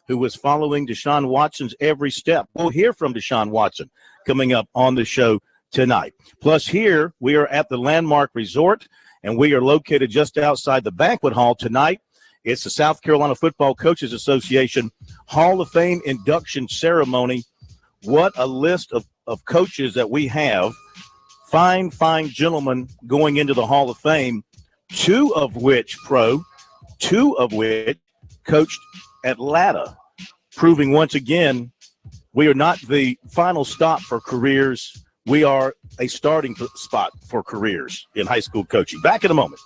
who was following Deshaun Watson's every step. We'll hear from Deshaun Watson coming up on the show tonight. Plus, here we are at the Landmark Resort, and we are located just outside the banquet hall tonight. It's the South Carolina Football Coaches Association Hall of Fame induction ceremony. What a list of coaches that we have. Fine gentlemen going into the Hall of Fame, two of which coached at Latta, proving once again we are not the final stop for careers. We are a starting spot for careers in high school coaching. Back in a moment.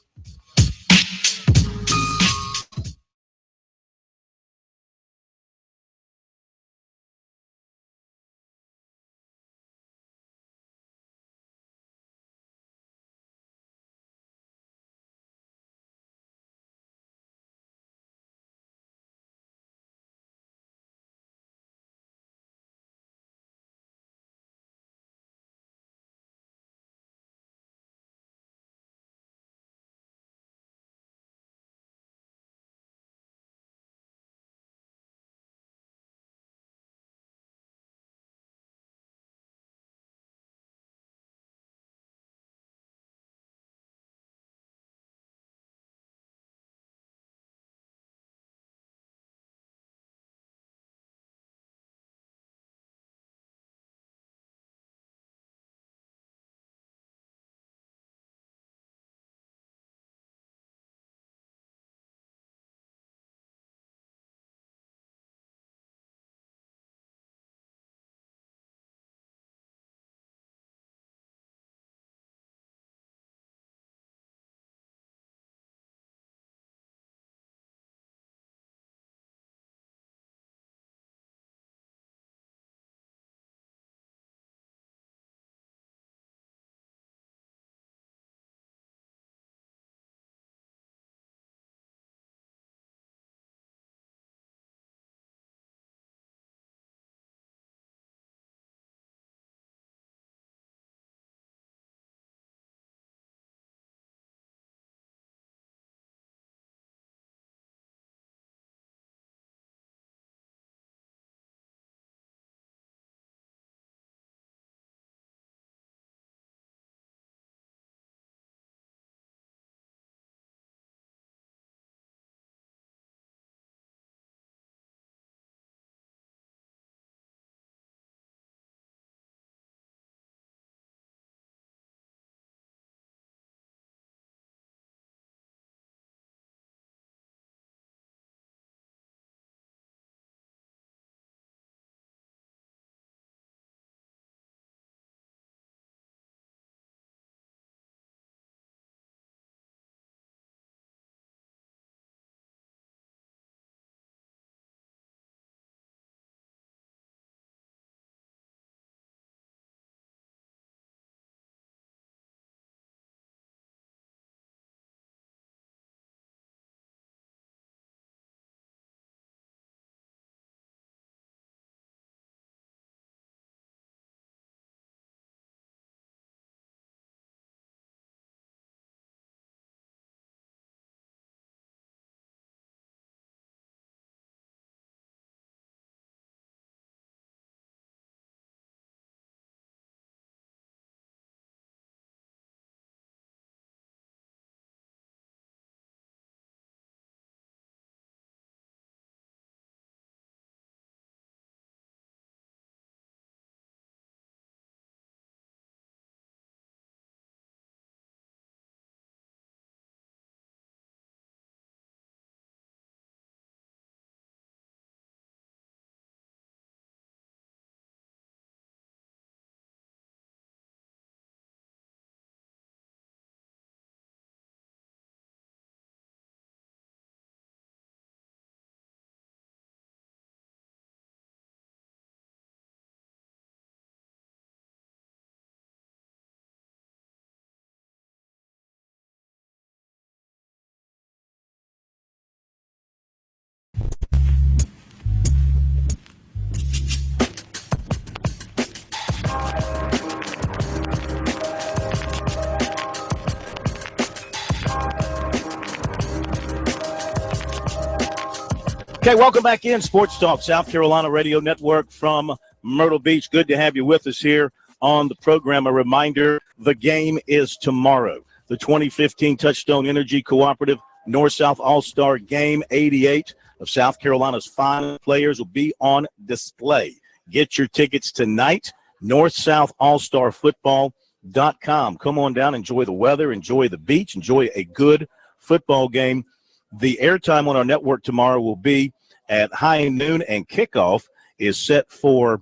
Okay, welcome back in Sports Talk, South Carolina Radio Network from Myrtle Beach. Good to have you with us here on the program. A reminder, the game is tomorrow. The 2015 Touchstone Energy Cooperative North-South All-Star Game 88 of South Carolina's finest players will be on display. Get your tickets tonight, northsouthallstarfootball.com. Come on down, enjoy the weather, enjoy the beach, enjoy a good football game. The airtime on our network tomorrow will be at high noon, and kickoff is set for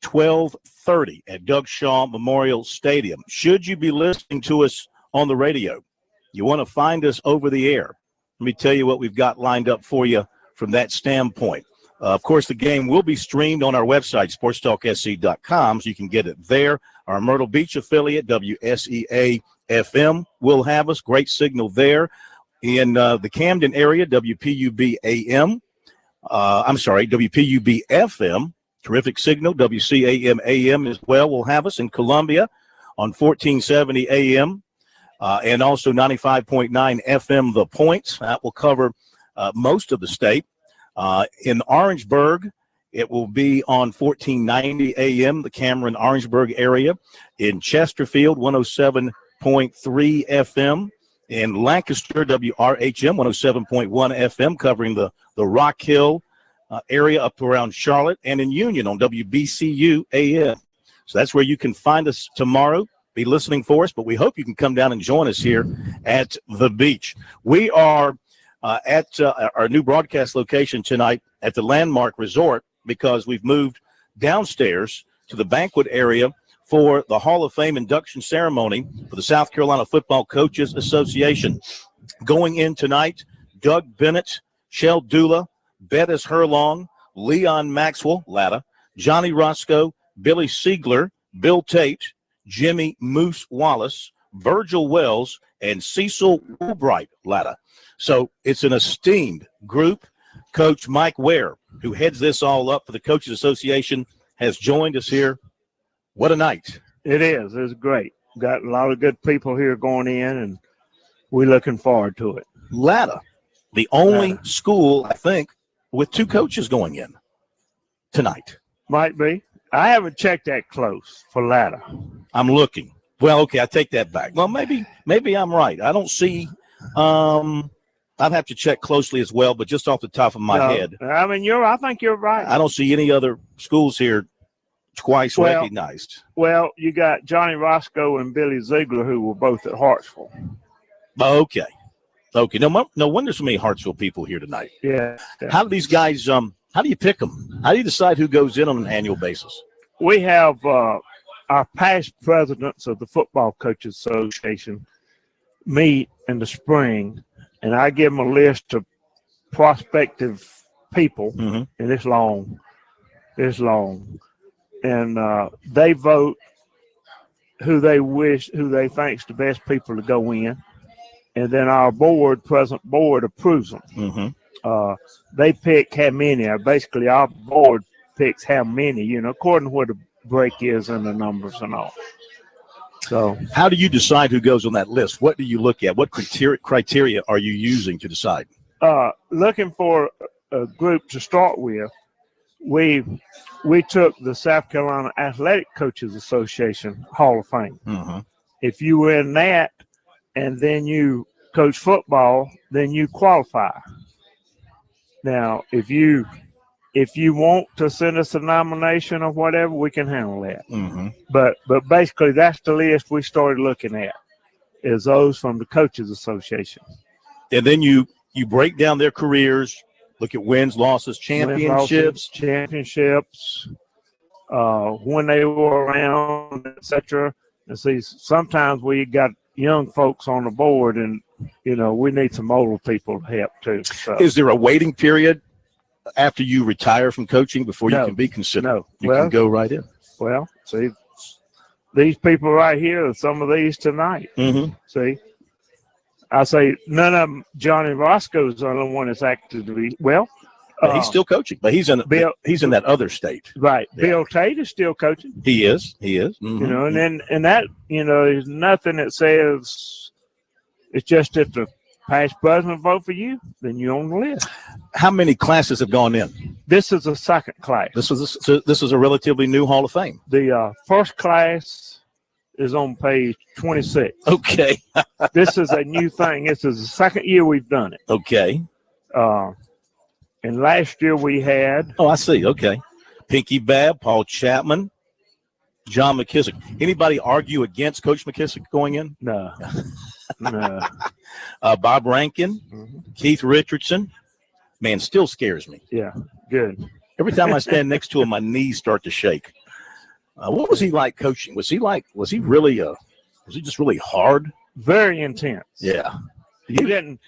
12:30 at Doug Shaw Memorial Stadium. Should you be listening to us on the radio, you want to find us over the air, let me tell you what we've got lined up for you from that standpoint. Of course, the game will be streamed on our website, sportstalksc.com, so you can get it there. Our Myrtle Beach affiliate, WSEA-FM, will have us. Great signal there. In the Camden area, WPUB-FM, terrific signal. WCAM-AM as well will have us. In Columbia on 1470 AM and also 95.9 FM, The Points. That will cover most of the state. In Orangeburg, it will be on 1490 AM, the Cameron-Orangeburg area. In Chesterfield, 107.3 FM. In Lancaster, WRHM 107.1 FM, covering the Rock Hill area up around Charlotte, and in Union on WBCU AM. So that's where you can find us tomorrow. Be listening for us, but we hope you can come down and join us here at the beach. We are at our new broadcast location tonight at the Landmark Resort because we've moved downstairs to the banquet area for the Hall of Fame induction ceremony for the South Carolina Football Coaches Association. Going in tonight, Doug Bennett, Shell Dula, Bettis Herlong, Leon Maxwell, Latta, Johnny Roscoe, Billy Siegler, Bill Tate, Jimmy Moose Wallace, Virgil Wells, and Cecil Woolbright, Latta. So it's an esteemed group. Coach Mike Ware, who heads this all up for the Coaches Association, has joined us here. What a night. It is. It's great. Got a lot of good people here going in, and we're looking forward to it. Latta, the only school, I think, with two coaches going in tonight. Might be. I haven't checked that close for Latta. I'm looking. Well, okay, I take that back. Well, maybe I'm right. I don't see I'd have to check closely as well, but just off the top of my head. I mean, I think you're right. I don't see any other schools here twice recognized. Well, you got Johnny Roscoe and Billy Ziegler, who were both at Hartsville. Okay. No wonder so many Hartsville people here tonight. Yeah. How do these guys how do you pick them? How do you decide who goes in on an annual basis? We have our past presidents of the Football Coaches Association meet in the spring, and I give them a list of prospective people, and it's long. And they vote who they think's the best people to go in, and then our present board approves them. They pick how many. Basically, our board picks how many, according to what the break is and the numbers and all. So, how do you decide who goes on that list? What do you look at? What criteria are you using to decide? Looking for a group to start with. We took the South Carolina Athletic Coaches Association Hall of Fame. If you were in that and then you coach football, then you qualify. Now, if you want to send us a nomination or whatever, we can handle that. But basically, that's the list we started looking at, is those from the Coaches Association. And then you break down their careers. Look at wins, losses, championships. When they were around, etc. And see, sometimes we got young folks on the board, and we need some older people to help too. So. Is there a waiting period after you retire from coaching before you can be considered? No, you can go right in. Well, see, these people right here are some of these tonight. See. I say none of them. Johnny Roscoe's the only one that's actively but he's still coaching, but he's in that other state. Right. Yeah. Bill Tate is still coaching. He is. And that there's nothing that says it's just at the past president vote for you, then you're on the list. How many classes have gone in? This is a second class. This is a relatively new Hall of Fame. The first class is on page 26. Okay. This is a new thing. This is the second year we've done it. Okay. And last year we had. Oh, I see. Okay. Pinky Babb, Paul Chapman, John McKissick. Anybody argue against Coach McKissick going in? No. No. Bob Rankin, Keith Richardson. Man, still scares me. Yeah, good. Every time I stand next to him, my knees start to shake. What was he like coaching? Was he just really hard? Very intense. Yeah.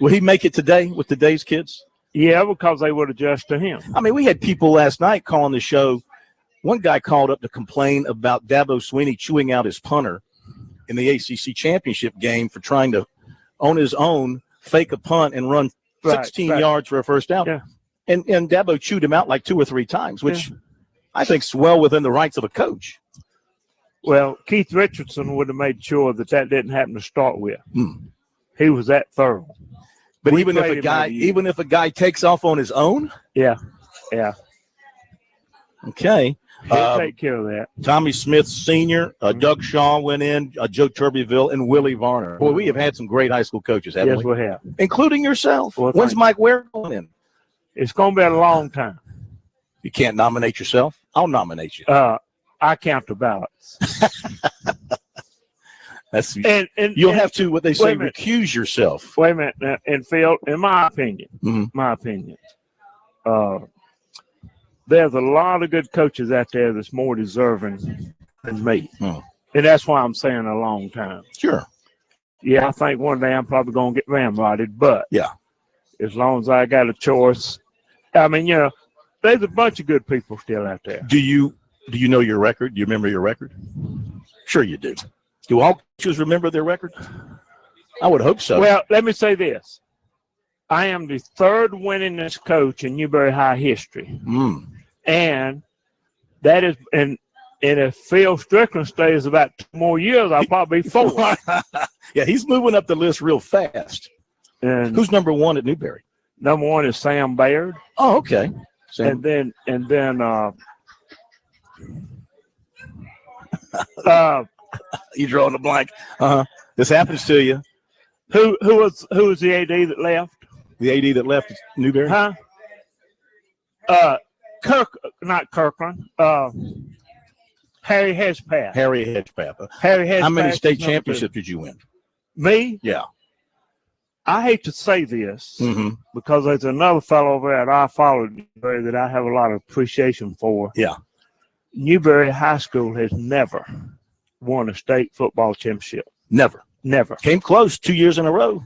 Will he make it today with today's kids? Yeah, because they would adjust to him. I mean, we had people last night calling the show. One guy called up to complain about Dabo Swinney chewing out his punter in the ACC championship game for trying to, on his own, fake a punt and run 16 yards for a first down. Yeah. And Dabo chewed him out like 2 or 3 times, which I think is well within the rights of a coach. Well, Keith Richardson would have made sure that didn't happen to start with. He was that thorough. But even if a guy takes off on his own? Yeah. Okay. He'll take care of that. Tommy Smith Sr., Doug Shaw went in, Joe Turbyville, and Willie Varner. Boy, we have had some great high school coaches, haven't we? Yes, we have. Including yourself. Well, when's Mike Ware going in? It's going to be a long time. You can't nominate yourself? I'll nominate you. I count the ballots. You'll have to, what they say, recuse yourself. Wait a minute. And Phil, in my opinion, there's a lot of good coaches out there that's more deserving than me. And that's why I'm saying a long time. Sure. Yeah, I think one day I'm probably going to get ramrodded, but as long as I got a choice. I mean, there's a bunch of good people still out there. Do you know your record? Do you remember your record? Sure you do. Do all coaches remember their record? I would hope so. Well, let me say this. I am the third winningest coach in Newberry High history. And that is, and if Phil Strickland stays about 2 more years, I'll probably be 4th. Yeah, he's moving up the list real fast. And who's number 1 at Newberry? Number 1 is Sam Baird. Oh, okay. And then you drawing a blank. This happens to you. Who was the AD that left? The AD that left Newberry? Not Kirkland. Harry Hedgepath. Harry Hedgepath. How many state championships did you win? Me? Yeah. I hate to say this because there's another fellow over there that I followed Newberry that I have a lot of appreciation for. Yeah. Newberry High School has never won a state football championship. Never. Came close 2 years in a row.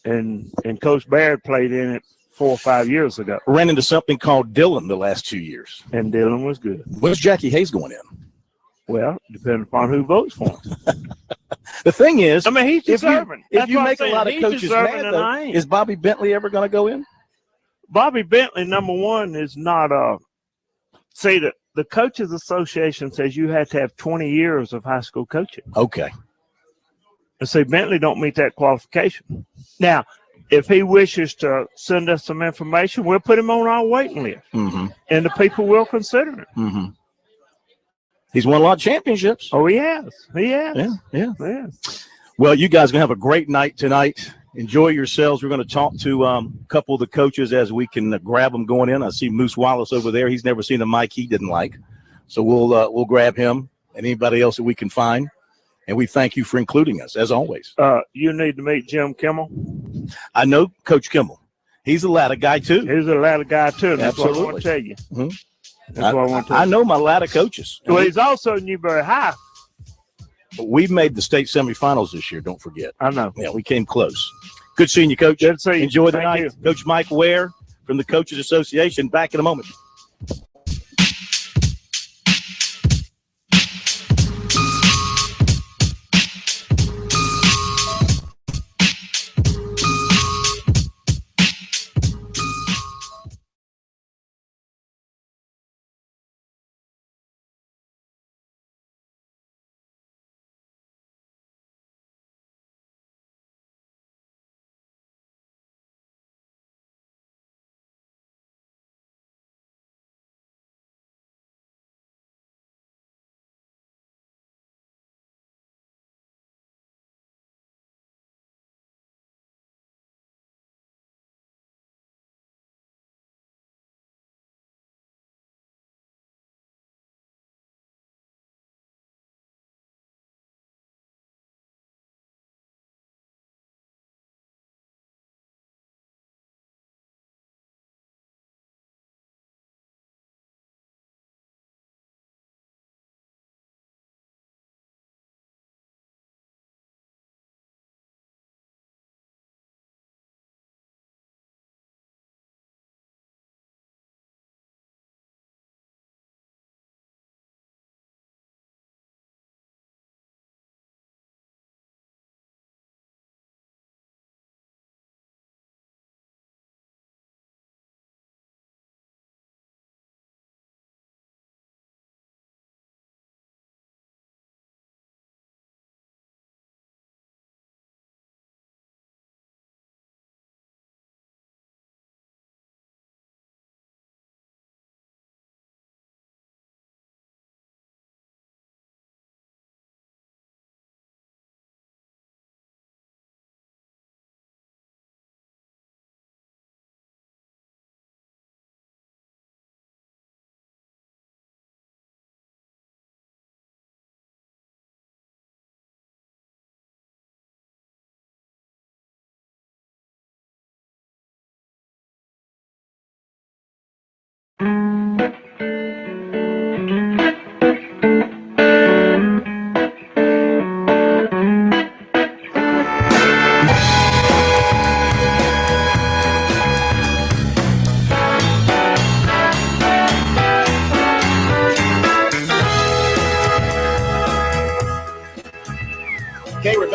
And Coach Baird played in it 4 or 5 years ago. Ran into something called Dillon the last 2 years. And Dillon was good. Where's Jackie Hayes going in? Well, depending upon who votes for him. The thing is, I mean, he's deserving. If you make a lot of coaches mad, though, is Bobby Bentley ever going to go in? Bobby Bentley, number 1, is not see, the Coaches Association says you have to have 20 years of high school coaching. Okay. And see, Bentley don't meet that qualification. Now, if he wishes to send us some information, we'll put him on our waiting list. And the people will consider him. He's won a lot of championships. Oh, he has. Yeah. Well, you guys are going to have a great night tonight. Enjoy yourselves. We're going to talk to a couple of the coaches as we can grab them going in. I see Moose Wallace over there. He's never seen a mic he didn't like. So we'll grab him and anybody else that we can find. And we thank you for including us, as always. You need to meet Jim Kimmel. I know Coach Kimmel. He's a ladder guy, too. He's a ladder guy, too. That's Absolutely. what I want to tell you. That's what I want to tell you. I know my ladder coaches. Well, he's also Newberry High. We've made the state semifinals this year, don't forget. I know. Yeah, we came close. Good seeing you, Coach. Good seeing you. Enjoy the night. Coach Mike Ware from the Coaches Association. Back in a moment.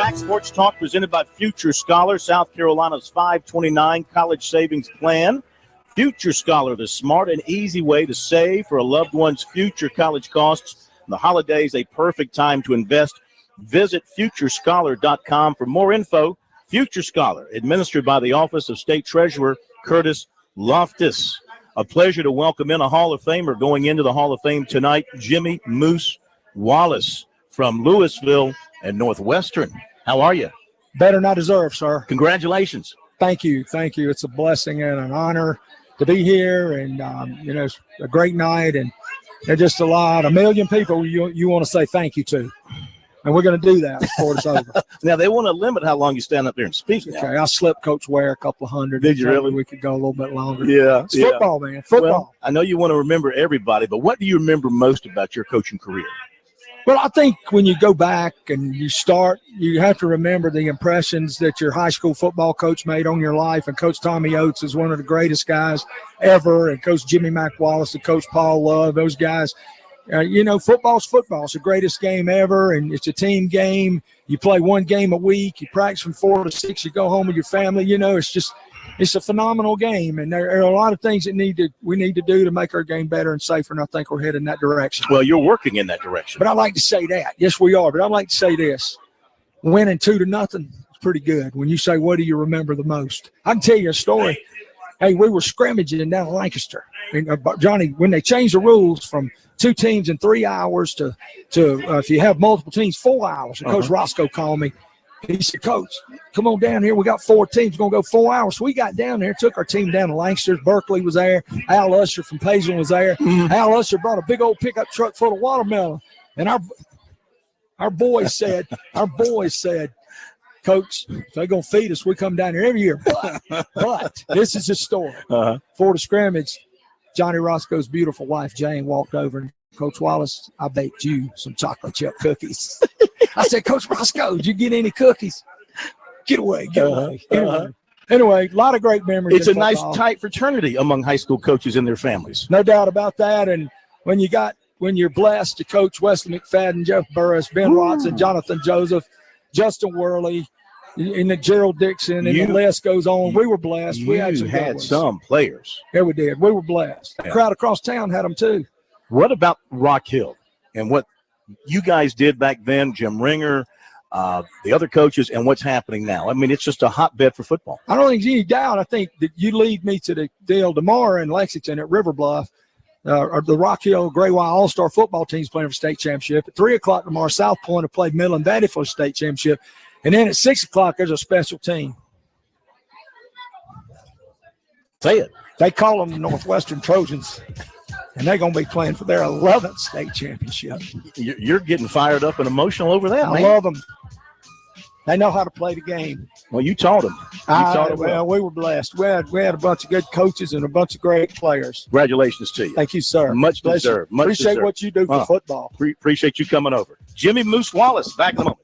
back. Sports Talk presented by Future Scholar, South Carolina's 529 college savings plan. Future Scholar, the smart and easy way to save for a loved one's future college costs. The holidays, a perfect time to invest. Visit futurescholar.com for more info. Future Scholar, administered by the Office of State Treasurer Curtis Loftus. A pleasure to welcome in a Hall of Famer going into the Hall of Fame tonight, Jimmy Moose Wallace from Louisville and Northwestern. How are you? Better than I deserve, sir. Congratulations. Thank you. Thank you. It's a blessing and an honor to be here. And, it's a great night. And there's just a million people you want to say thank you to. And we're going to do that before it's over. Now, they want to limit how long you stand up there and speak. Okay, I slipped Coach Ware a couple of hundred. Did you really? We could go a little bit longer. Yeah. It's football, man. Football. Well, I know you want to remember everybody, but what do you remember most about your coaching career? Well, I think when you go back and you start, you have to remember the impressions that your high school football coach made on your life. And Coach Tommy Oates is one of the greatest guys ever. And Coach Jimmy Mack Wallace and Coach Paul Love, those guys. Football's football. It's the greatest game ever, and it's a team game. You play one game a week. You practice from 4 to 6. You go home with your family. It's a phenomenal game, and there are a lot of things that we need to do to make our game better and safer, and I think we're headed in that direction. Well, you're working in that direction. But I like to say that. Yes, we are, but I'd like to say this. Winning 2-0 is pretty good. When you say, what do you remember the most? I can tell you a story. Hey, we were scrimmaging down in Lancaster. And, Johnny, when they changed the rules from 2 teams in 3 hours to if you have multiple teams, 4 hours. And Coach Roscoe called me. He said, Coach, come on down here. We got 4 teams. We're going to go 4 hours. So we got down there, took our team down to Lancaster. Berkeley was there. Al Usher from Paisley was there. Al Usher brought a big old pickup truck full of watermelon. And our boys said, Coach, if they're going to feed us, we come down here every year. But this is the story. For the scrimmage, Johnny Roscoe's beautiful wife, Jane, walked over and, Coach Wallace, I baked you some chocolate chip cookies. I said, Coach Roscoe, did you get any cookies? Get away. Anyway, a lot of great memories. It's a nice, tight fraternity among high school coaches and their families. No doubt about that. And when you're blessed to coach Wesley McFadden, Jeff Burris, Ben Watson, Jonathan Joseph, Justin Worley, and the Gerald Dixon, and the list goes on. We were blessed. We actually had some players. Yeah, we did. We were blessed. The crowd across town had them too. What about Rock Hill and what you guys did back then, Jim Ringer, the other coaches, and what's happening now? I mean, it's just a hotbed for football. I don't think there's any doubt. I think that you lead me to the deal tomorrow in Lexington at River Bluff. The Rock Hill Gray-Y All-Star football team's playing for state championship. At 3 o'clock tomorrow, South Point will play Midland Valley for state championship. And then at 6 o'clock, there's a special team. Say it. They call them the Northwestern Trojans. And they're going to be playing for their 11th state championship. You're getting fired up and emotional over that, man. I love them. They know how to play the game. Well, you taught them. Well, we were blessed. We had a bunch of good coaches and a bunch of great players. Congratulations to you. Thank you, sir. Much deserved. Appreciate what you do for football. Appreciate you coming over. Jimmy Moose Wallace, back in a moment.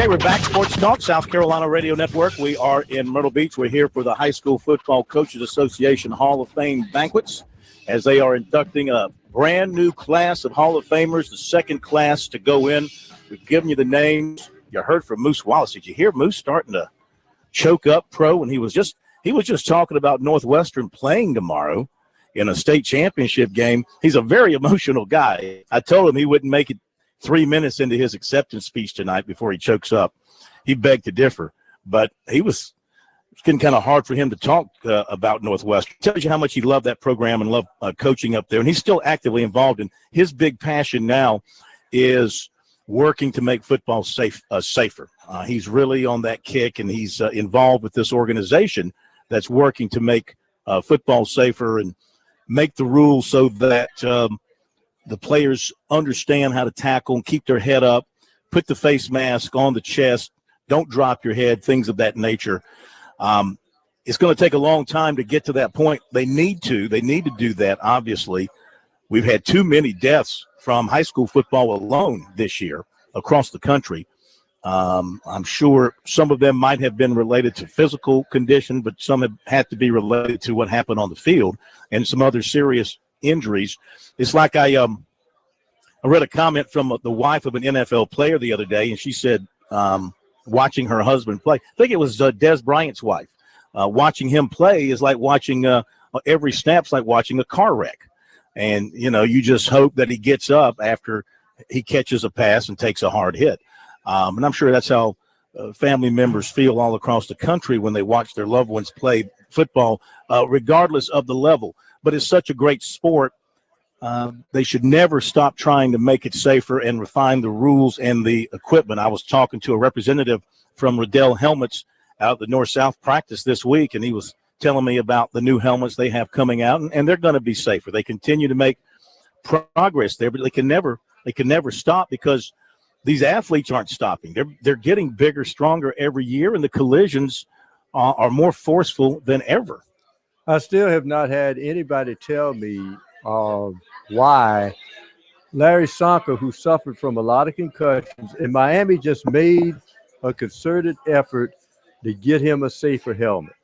Okay, we're back. Sports Talk, South Carolina Radio Network. We are in Myrtle Beach. We're here for the High School Football Coaches Association Hall of Fame banquets as they are inducting a brand new class of Hall of Famers, the second class to go in. We've given you the names. You heard from Moose Wallace. Did you hear Moose starting to choke up, Pro? And he was just talking about Northwestern playing tomorrow in a state championship game. He's a very emotional guy. I told him he wouldn't make it 3 minutes into his acceptance speech tonight before he chokes up. He begged to differ, but it's getting kind of hard for him to talk about Northwestern. It tells you how much he loved that program and loved coaching up there, and he's still actively involved. And his big passion now is working to make football safer. He's really on that kick, and he's involved with this organization that's working to make football safer and make the rules so that the players understand how to tackle and keep their head up, put the face mask on the chest, don't drop your head, things of that nature. It's going to take a long time to get to that point. They need to do that, obviously. We've had too many deaths from high school football alone this year across the country. I'm sure some of them might have been related to physical condition, but some have had to be related to what happened on the field and some other serious injuries. It's like I read a comment from the wife of an NFL player the other day, and she said watching her husband play, I think it was Des Bryant's wife, watching him play is like watching every snap's like watching a car wreck. And, you just hope that he gets up after he catches a pass and takes a hard hit. And I'm sure that's how family members feel all across the country when they watch their loved ones play football, regardless of the level. But it's such a great sport. They should never stop trying to make it safer and refine the rules and the equipment. I was talking to a representative from Riddell Helmets out at the North-South practice this week, and he was telling me about the new helmets they have coming out, and they're going to be safer. They continue to make progress there, but they can never stop because these athletes aren't stopping. They're getting bigger, stronger every year, and the collisions are more forceful than ever. I still have not had anybody tell me why Larry Sonka, who suffered from a lot of concussions, and Miami just made a concerted effort to get him a safer helmet.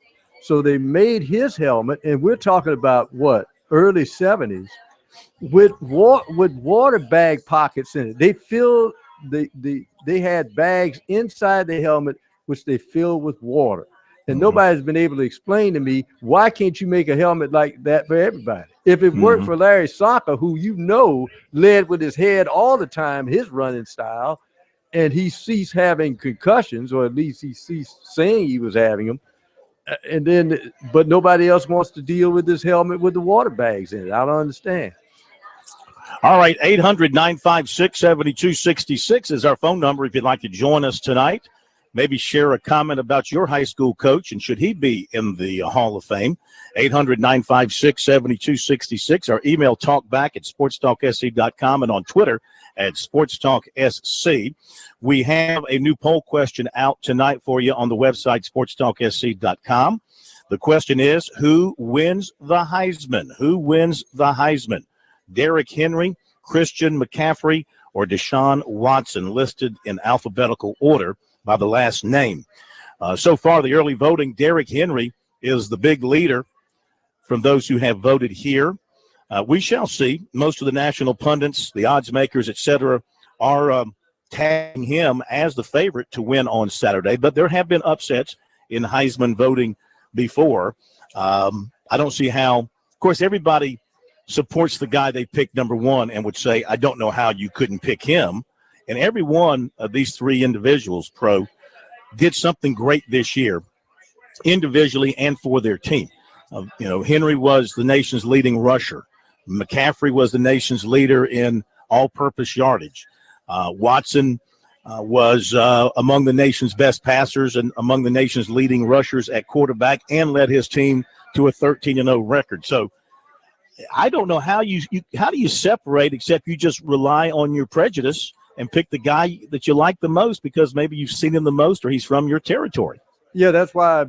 So they made his helmet, and we're talking about early 70s, with water bag pockets in it. They filled they had bags inside the helmet which they filled with water. And nobody's been able to explain to me, why can't you make a helmet like that for everybody? If it worked for Larry Sonka, who led with his head all the time, his running style, and he ceased having concussions, or at least he ceased saying he was having them, but nobody else wants to deal with this helmet with the water bags in it. I don't understand. All right, 800-956-7266 is our phone number if you'd like to join us tonight. Maybe share a comment about your high school coach and should he be in the Hall of Fame. 800-956-7266. Our email talkback@sportstalksc.com and on Twitter @sportstalksc. We have a new poll question out tonight for you on the website sportstalksc.com. The question is, who wins the Heisman? Who wins the Heisman? Derrick Henry, Christian McCaffrey, or Deshaun Watson, listed in alphabetical order by the last name. So far, the early voting, Derrick Henry is the big leader from those who have voted here. We shall see. Most of the national pundits, the odds makers, etc., are tagging him as the favorite to win on Saturday. But there have been upsets in Heisman voting before. I don't see how. Of course, everybody supports the guy they picked number one and would say, I don't know how you couldn't pick him. And every one of these three individuals, Pro, did something great this year, individually and for their team. Henry was the nation's leading rusher. McCaffrey was the nation's leader in all-purpose yardage. Watson was among the nation's best passers and among the nation's leading rushers at quarterback and led his team to a 13-0 record. So I don't know how do you separate except you just rely on your prejudice and pick the guy that you like the most because maybe you've seen him the most or he's from your territory. Yeah, that's why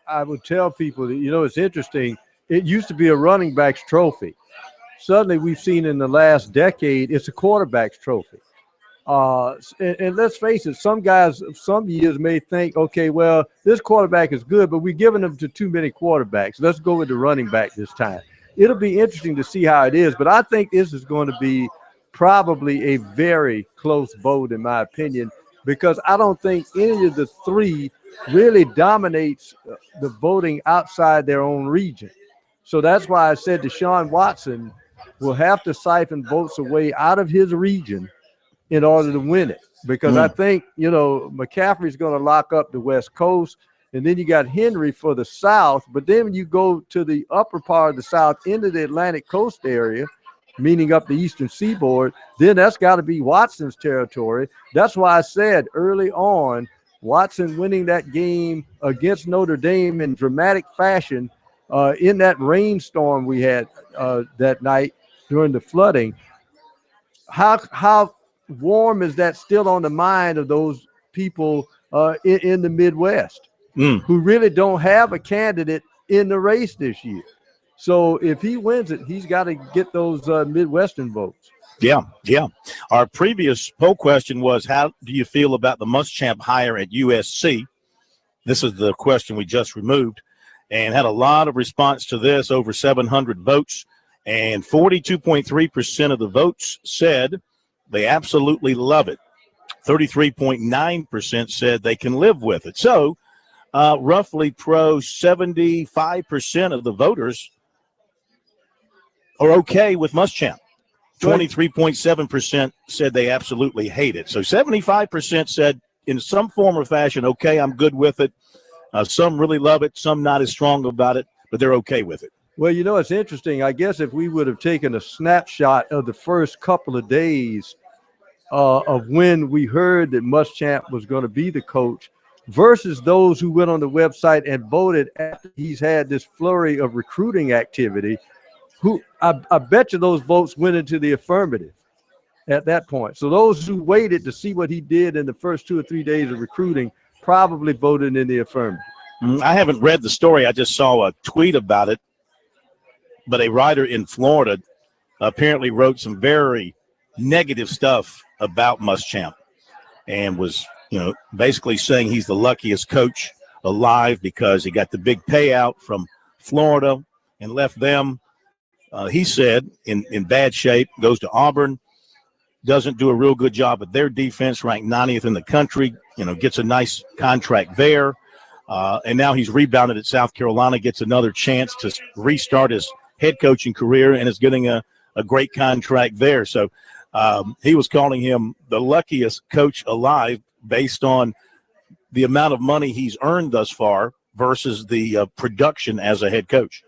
I would tell people that, it's interesting. It used to be a running back's trophy. Suddenly we've seen in the last decade, it's a quarterback's trophy. And let's face it, some guys, some years may think, okay, well, this quarterback is good, but we're giving them to too many quarterbacks. Let's go with the running back this time. It'll be interesting to see how it is, but I think this is going to be probably a very close vote, in my opinion, because I don't think any of the three really dominates the voting outside their own region. So that's why I said Deshaun Watson will have to siphon votes away out of his region in order to win it. Because I think, McCaffrey's going to lock up the West Coast, and then you got Henry for the South. But then when you go to the upper part of the South into the Atlantic Coast area, meaning up the Eastern Seaboard, then that's got to be Watson's territory. That's why I said early on, Watson winning that game against Notre Dame in dramatic fashion in that rainstorm we had that night during the flooding. How warm is that still on the mind of those people in the Midwest who really don't have a candidate in the race this year? So if he wins it, he's got to get those Midwestern votes. Yeah. Our previous poll question was, how do you feel about the Muschamp hire at USC? This is the question we just removed, and had a lot of response to this, over 700 votes, and 42.3% of the votes said they absolutely love it. 33.9% said they can live with it. So roughly 75% of the voters are okay with Muschamp. 23.7% said they absolutely hate it. So 75% said in some form or fashion, okay, I'm good with it. Some really love it, some not as strong about it, but they're okay with it. Well, it's interesting. I guess if we would have taken a snapshot of the first couple of days of when we heard that Muschamp was going to be the coach versus those who went on the website and voted after he's had this flurry of recruiting activity, who I bet you those votes went into the affirmative at that point. So those who waited to see what he did in the first 2 or 3 days of recruiting probably voted in the affirmative. I haven't read the story. I just saw a tweet about it. But a writer in Florida apparently wrote some very negative stuff about Muschamp and was, basically saying he's the luckiest coach alive because he got the big payout from Florida and left them, he said, in bad shape, goes to Auburn, doesn't do a real good job at their defense, ranked 90th in the country, gets a nice contract there. And now he's rebounded at South Carolina, gets another chance to restart his head coaching career, and is getting a great contract there. So he was calling him the luckiest coach alive based on the amount of money he's earned thus far versus the production as a head coach.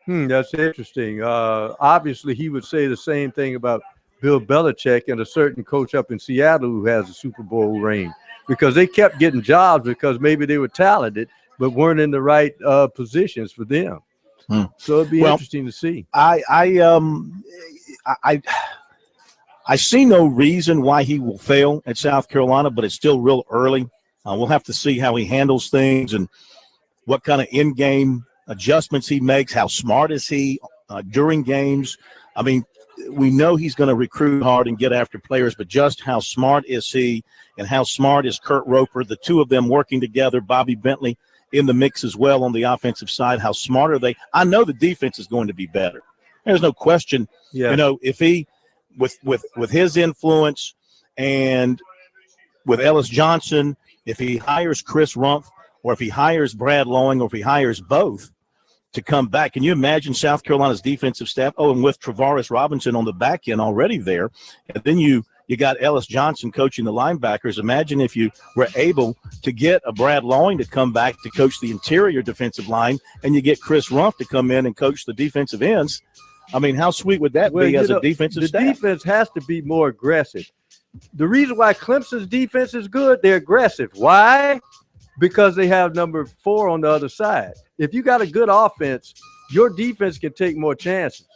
That's interesting. Obviously, he would say the same thing about Bill Belichick and a certain coach up in Seattle who has a Super Bowl ring, because they kept getting jobs because maybe they were talented but weren't in the right positions for them. So it'd be interesting to see. I see no reason why he will fail at South Carolina, but it's still real early. We'll have to see how he handles things and what kind of in-game adjustments he makes. How smart is he during games? I mean, we know he's going to recruit hard and get after players, but just how smart is he, and how smart is Kurt Roper, the two of them working together, Bobby Bentley in the mix as well on the offensive side. How smart are they? I know the defense is going to be better. There's no question. Yeah. If he, with his influence and with Ellis Johnson, if he hires Chris Rumpf, or if he hires Brad Lowing, or if he hires both to come back, can you imagine South Carolina's defensive staff? Oh, and with Travaris Robinson on the back end already there, and then you got Ellis Johnson coaching the linebackers. Imagine if you were able to get a Brad Lowing to come back to coach the interior defensive line, and you get Chris Rumpf to come in and coach the defensive ends. I mean, how sweet would that be as a defensive staff? The defense has to be more aggressive. The reason why Clemson's defense is good, they're aggressive. Why? Because they have number 4 on the other side. If you got a good offense, your defense can take more chances.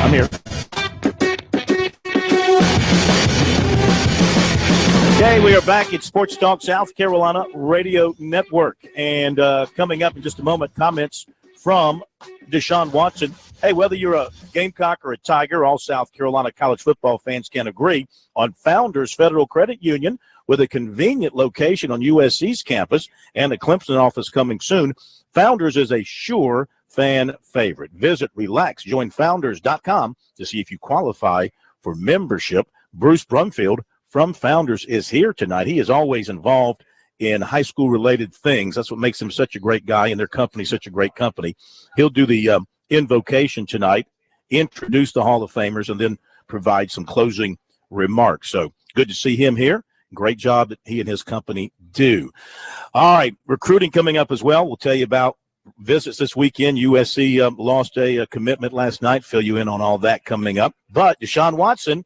I'm here. Okay, we are back at Sports Talk South Carolina Radio Network. And coming up in just a moment, comments from Deshaun Watson. Hey, whether you're a Gamecock or a Tiger, all South Carolina college football fans can agree on Founders Federal Credit Union with a convenient location on USC's campus and a Clemson office coming soon. Founders is a sure fan favorite. Visit relaxjoinfounders.com to see if you qualify for membership. Bruce Brumfield from Founders is here tonight. He is always involved in high school related things. That's what makes him such a great guy and their company such a great company. He'll do the invocation tonight, introduce the Hall of Famers, and then provide some closing remarks. So good to see him here. Great job that he and his company do. All right, recruiting coming up as well. We'll tell you about visits this weekend. USC lost a commitment last night. Fill you in on all that coming up. But Deshaun Watson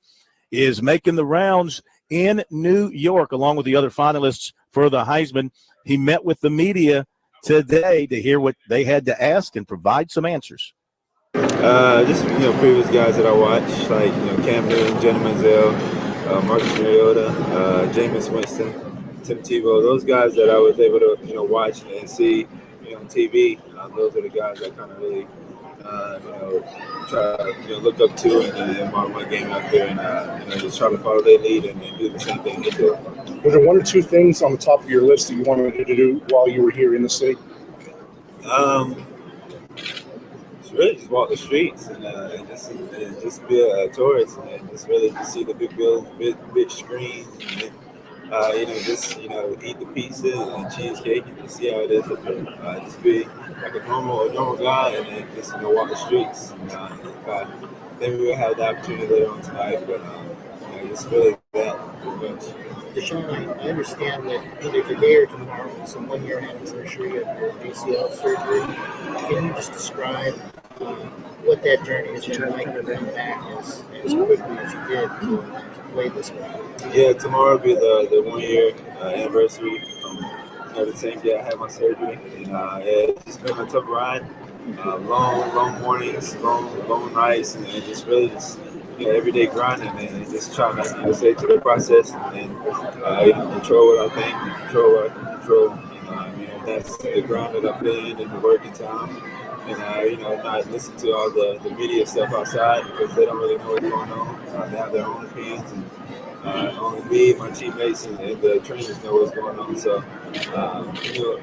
is making the rounds in New York along with the other finalists for the Heisman. He met with the media today to hear what they had to ask and provide some answers. Just previous guys that I watched, like Cam Newton, Jenny Manziel, Marcus Mariota, Jameis Winston, Tim Tebow. Those guys that I was able to watch and see on TV. Those are the guys I kind of really try to look up to and model my game out there and just try to follow their lead and do the same thing they do. Were there one or two things on the top of your list that you wanted to do while you were here in the city? It's really just walk the streets and just be a tourist and just really just see the big buildings, big screens, and just eat the pizza and cheesecake and just see how it is up there. Just be like a normal guy and then just walk the streets. Maybe we'll have the opportunity later on tonight, but just really that pretty much. Deshaun, I understand that either today or tomorrow is a 1-year anniversary of your ACL surgery. Can you just describe what that journey has been like to come back as quickly as you did to play this way? Yeah, tomorrow will be the 1-year anniversary from the same day I had my surgery. And it's just been a tough ride. Long mornings, long nights, and just really everyday grinding and just trying to stay to the process and control what I think, control what I can control. That's the grind that I put in and the working time. And not listen to all the media stuff outside because they don't really know what's going on. They have their own opinions, and only me, my teammates, and the trainers know what's going on. So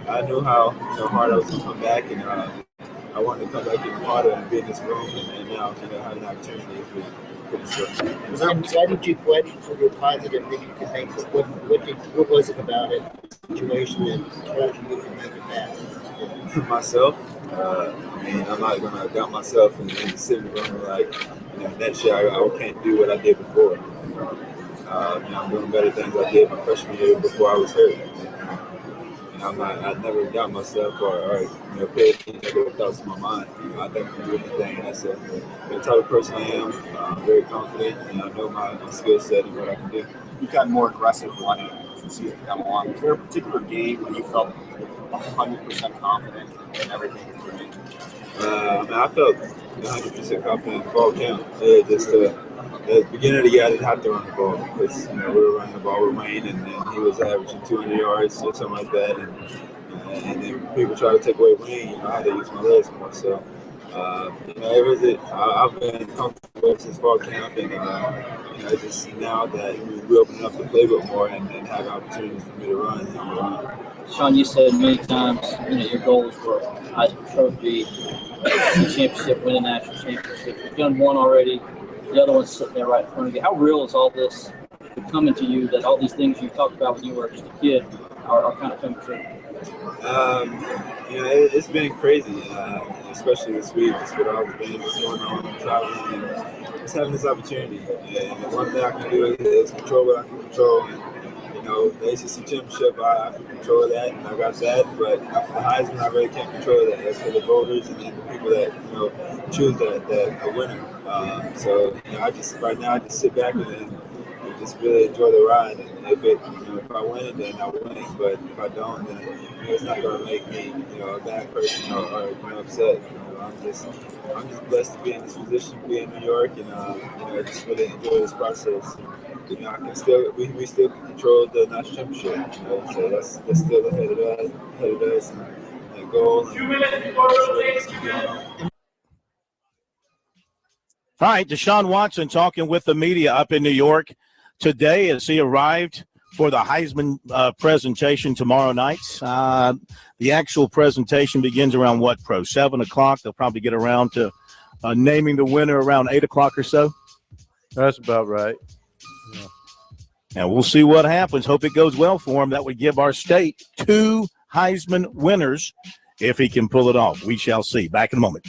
I knew how hard I was going to come back, and I wanted to come back even harder and be in this room, and now have an opportunity to be pretty swift. Why did you quit for your positive that you could make it? What was it about it, the situation that told you could make it back? Myself. I'm not going to doubt myself and sit in the room like, next year I can't do what I did before. I'm doing better things I did my freshman year before I was hurt. I never doubt myself or pay any negative thoughts in my mind. I think I can do anything. And that's the type of person I am. I'm very confident, and I know my skill set and what I can do. You've gotten more aggressive running as the season come along. Was there a particular game when you felt 100% confident in everything you're doing? I felt 100% confident in fall camp. At the beginning of the year, I didn't have to run the ball because we were running the ball with Wayne, and he was averaging 200 yards or something like that. And then people try to take away Wayne. I had to use my legs more. So, I've been comfortable since fall camp, and just now that we open up the playbook more and have opportunities for me to run, I'm gonna run. Sean, you said many times, your goals were Heisman Trophy, championship, win a national championship. You've done one already. The other one's sitting there right in front of you. How real is all this coming to you that all these things you talked about when you were just a kid are kind of coming true? It's been crazy, especially this week, just with all the games that's going on and traveling and just having this opportunity. And the one thing I can do is control what I can control. And, the ACC championship, I can control that, and I got that. But for the Heisman, I really can't control that. That's for the voters and then the people that choose that a winner. So right now I just sit back and just really enjoy the ride. And if I win, then I win. But if I don't, then it's not going to make me a bad person or upset. I'm just blessed to be in this position, be in New York, and just really enjoy this process. I can still we still can control the national championship. So that's still ahead of us, and that goal. And just keep going on. All right, Deshaun Watson talking with the media up in New York today as he arrived for the Heisman presentation tomorrow night. The actual presentation begins around what, Pro? 7 o'clock. They'll probably get around to naming the winner around 8 o'clock or so. That's about right. Yeah. And we'll see what happens. Hope it goes well for him. That would give our state 2 Heisman winners if he can pull it off. We shall see. Back in a moment.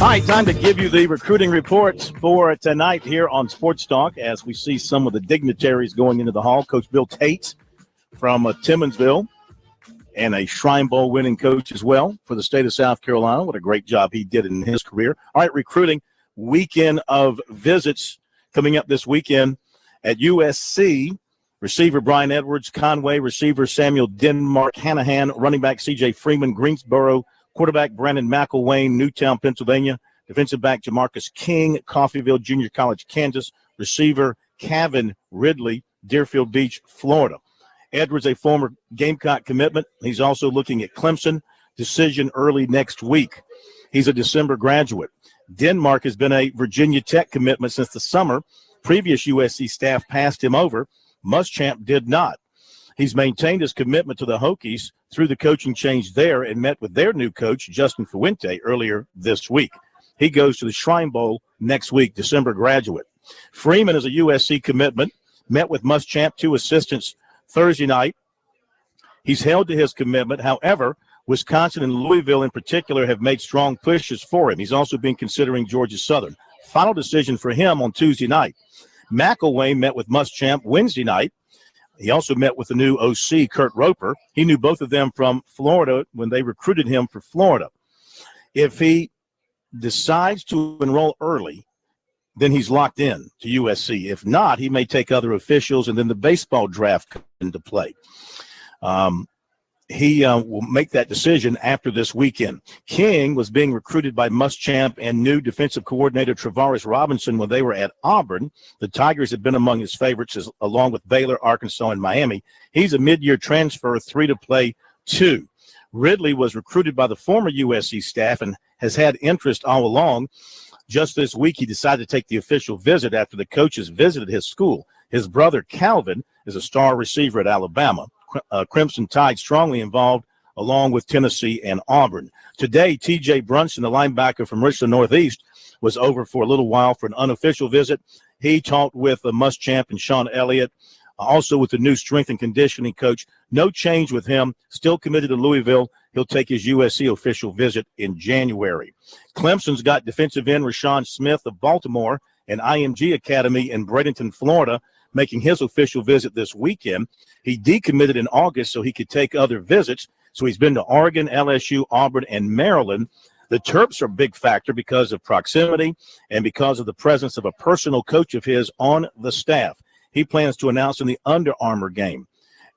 All right, time to give you the recruiting reports for tonight here on Sports Talk as we see some of the dignitaries going into the hall. Coach Bill Tate from Timmonsville and a Shrine Bowl winning coach as well for the state of South Carolina. What a great job he did in his career. All right, recruiting weekend of visits coming up this weekend at USC. Receiver Brian Edwards, Conway, receiver Samuel Denmark, Hanahan, running back C.J. Freeman, Greensboro, quarterback Brandon McElwain, Newtown, Pennsylvania, defensive back Jamarcus King, Coffeyville Junior College, Kansas, receiver Kevin Ridley, Deerfield Beach, Florida. Edwards, a former Gamecock commitment. He's also looking at Clemson, decision early next week. He's a December graduate. Denmark has been a Virginia Tech commitment since the summer. Previous USC staff passed him over. Muschamp did not. He's maintained his commitment to the Hokies through the coaching change there and met with their new coach, Justin Fuente, earlier this week. He goes to the Shrine Bowl next week, December graduate. Freeman is a USC commitment, met with Muschamp, 2 assistants Thursday night. He's held to his commitment. However, Wisconsin and Louisville in particular have made strong pushes for him. He's also been considering Georgia Southern. Final decision for him on Tuesday night. McElwain met with Muschamp Wednesday night. He also met with the new OC, Kurt Roper. He knew both of them from Florida when they recruited him for Florida. If he decides to enroll early, then he's locked in to USC. If not, he may take other officials, and then the baseball draft comes into play. he will make that decision after this weekend. King was being recruited by Muschamp and new defensive coordinator Travaris Robinson when they were at Auburn. The Tigers have been among his favorites, along with Baylor, Arkansas, and Miami. He's a mid-year transfer, 3 to play 2. Ridley was recruited by the former USC staff and has had interest all along. Just this week, he decided to take the official visit after the coaches visited his school. His brother, Calvin, is a star receiver at Alabama. Crimson Tide strongly involved, along with Tennessee and Auburn. Today, T.J. Brunson, the linebacker from Richland Northeast, was over for a little while for an unofficial visit. He talked with Muschamp and Sean Elliott, also with the new strength and conditioning coach. No change with him, still committed to Louisville. He'll take his USC official visit in January. Clemson's got defensive end Rashawn Smith of Baltimore and IMG Academy in Bradenton, Florida, making his official visit this weekend. He decommitted in August so he could take other visits. So he's been to Oregon, LSU, Auburn, and Maryland. The Terps are a big factor because of proximity and because of the presence of a personal coach of his on the staff. He plans to announce in the Under Armour game.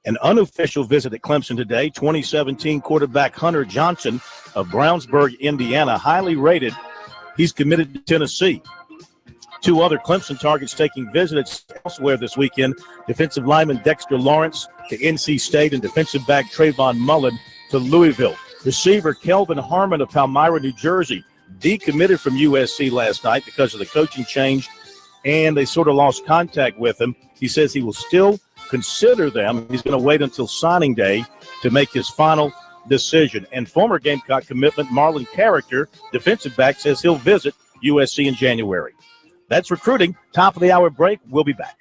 An unofficial visit at Clemson today, 2017 quarterback Hunter Johnson of Brownsburg, Indiana, highly rated. He's committed to Tennessee. 2 other Clemson targets taking visits elsewhere this weekend. Defensive lineman Dexter Lawrence to NC State and defensive back Trayvon Mullen to Louisville. Receiver Kelvin Harmon of Palmyra, New Jersey, decommitted from USC last night because of the coaching change, and they sort of lost contact with him. He says he will still consider them. He's going to wait until signing day to make his final decision. And former Gamecock commitment Marlon Carricker, defensive back, says he'll visit USC in January. That's recruiting. Top of the hour break. We'll be back.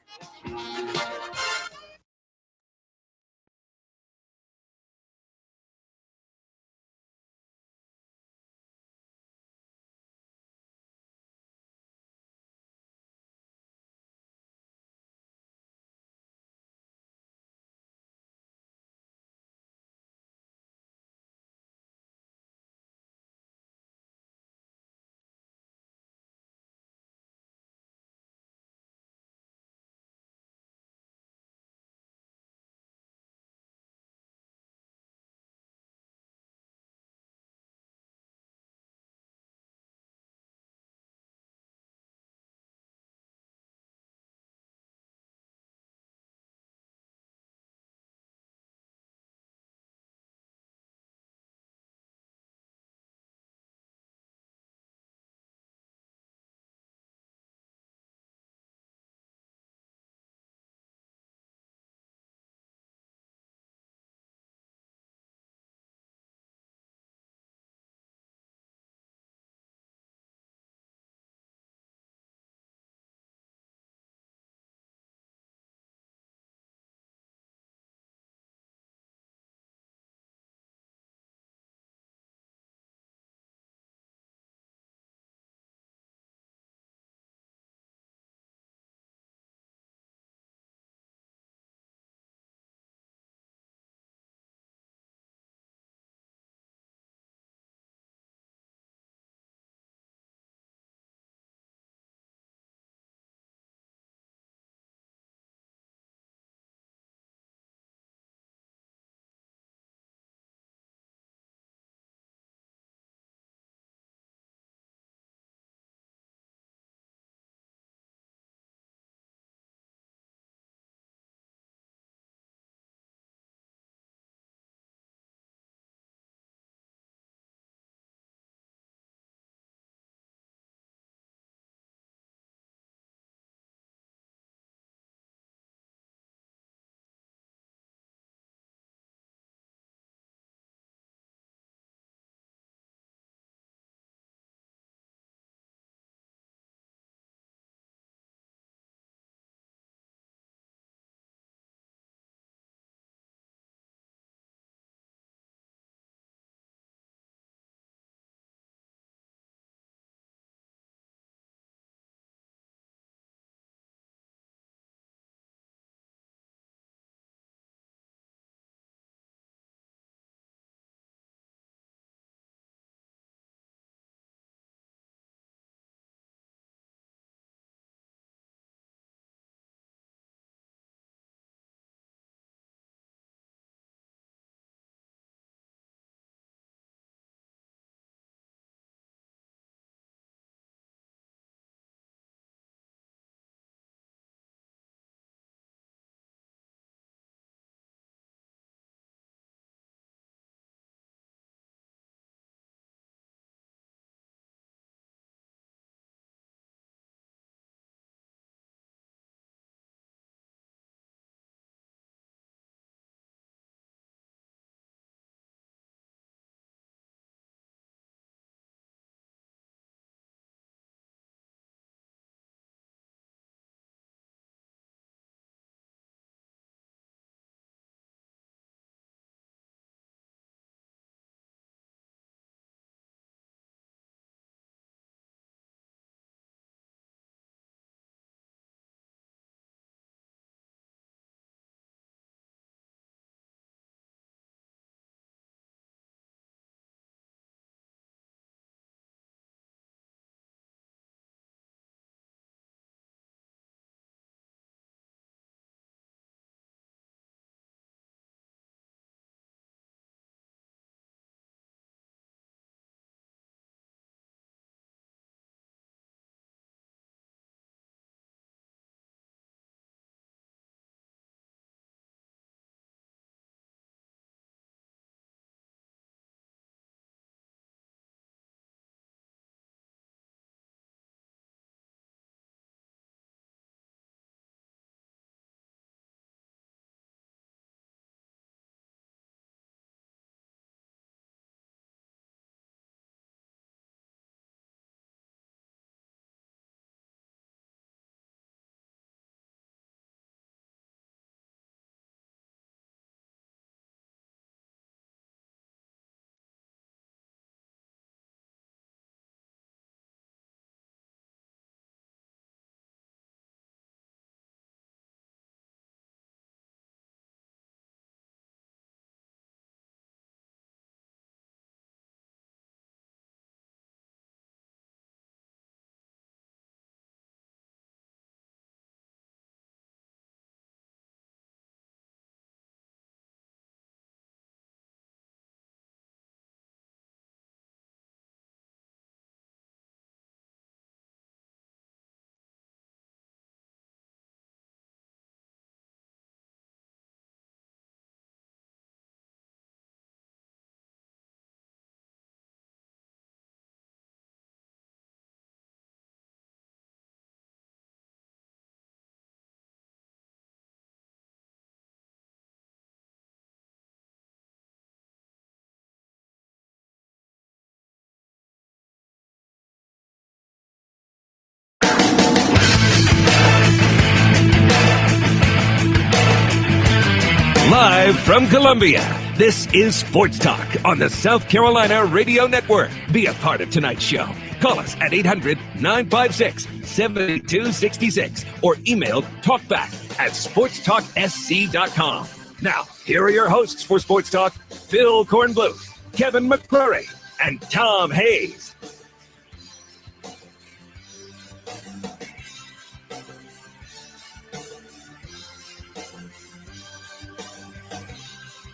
Live from Columbia, this is Sports Talk on the South Carolina Radio Network. Be a part of tonight's show. Call us at 800-956-7266 or email talkback@sportstalksc.com. Now, here are your hosts for Sports Talk, Phil Kornbluth, Kevin McCrory, and Tom Hayes.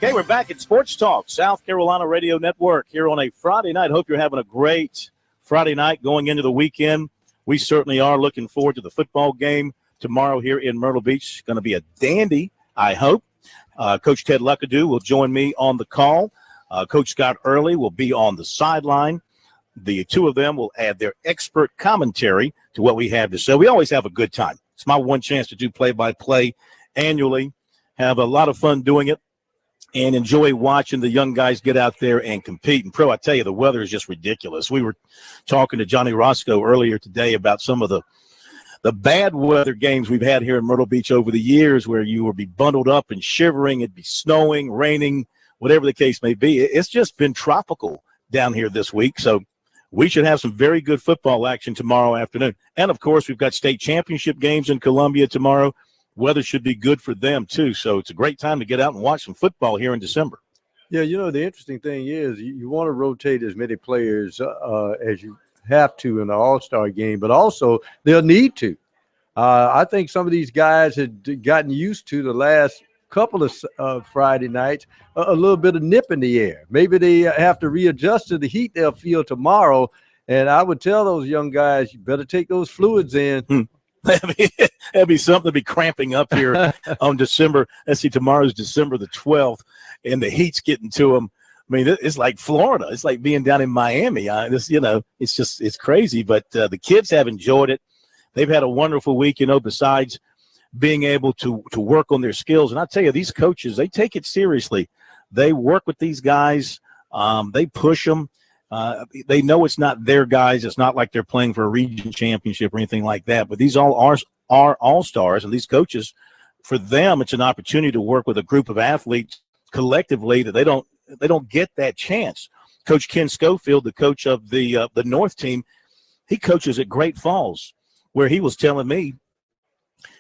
Okay, we're back at Sports Talk, South Carolina Radio Network, here on a Friday night. Hope you're having a great Friday night going into the weekend. We certainly are looking forward to the football game tomorrow here in Myrtle Beach. Going to be a dandy, I hope. Coach Ted Luckadoo will join me on the call. Coach Scott Early will be on the sideline. The two of them will add their expert commentary to what we have to say. We always have a good time. It's my one chance to do play-by-play annually. Have a lot of fun doing it and enjoy watching the young guys get out there and compete. And, Pro, I tell you, the weather is just ridiculous. We were talking to Johnny Roscoe earlier today about some of the bad weather games we've had here in Myrtle Beach over the years where you would be bundled up and shivering. It'd be snowing, raining, whatever the case may be. It's just been tropical down here this week. So we should have some very good football action tomorrow afternoon. And, of course, we've got state championship games in Columbia tomorrow. Weather should be good for them, too. So it's a great time to get out and watch some football here in December. Yeah, the interesting thing is you want to rotate as many players as you have to in the All-Star game, but also they'll need to. I think some of these guys had gotten used to the last couple of Friday nights, a little bit of nip in the air. Maybe they have to readjust to the heat they'll feel tomorrow. And I would tell those young guys, you better take those fluids in. That'd be something to be cramping up here on December. Let's see, tomorrow's December the 12th, and the heat's getting to them. I mean, it's like Florida. It's like being down in Miami. It's crazy. But the kids have enjoyed it. They've had a wonderful week, besides being able to work on their skills. And I tell you, these coaches, they take it seriously. They work with these guys. They push them. They know it's not their guys. It's not like they're playing for a region championship or anything like that. But these all are all-stars, and these coaches, for them, it's an opportunity to work with a group of athletes collectively that they don't get that chance. Coach Ken Schofield, the coach of the North team, he coaches at Great Falls, where he was telling me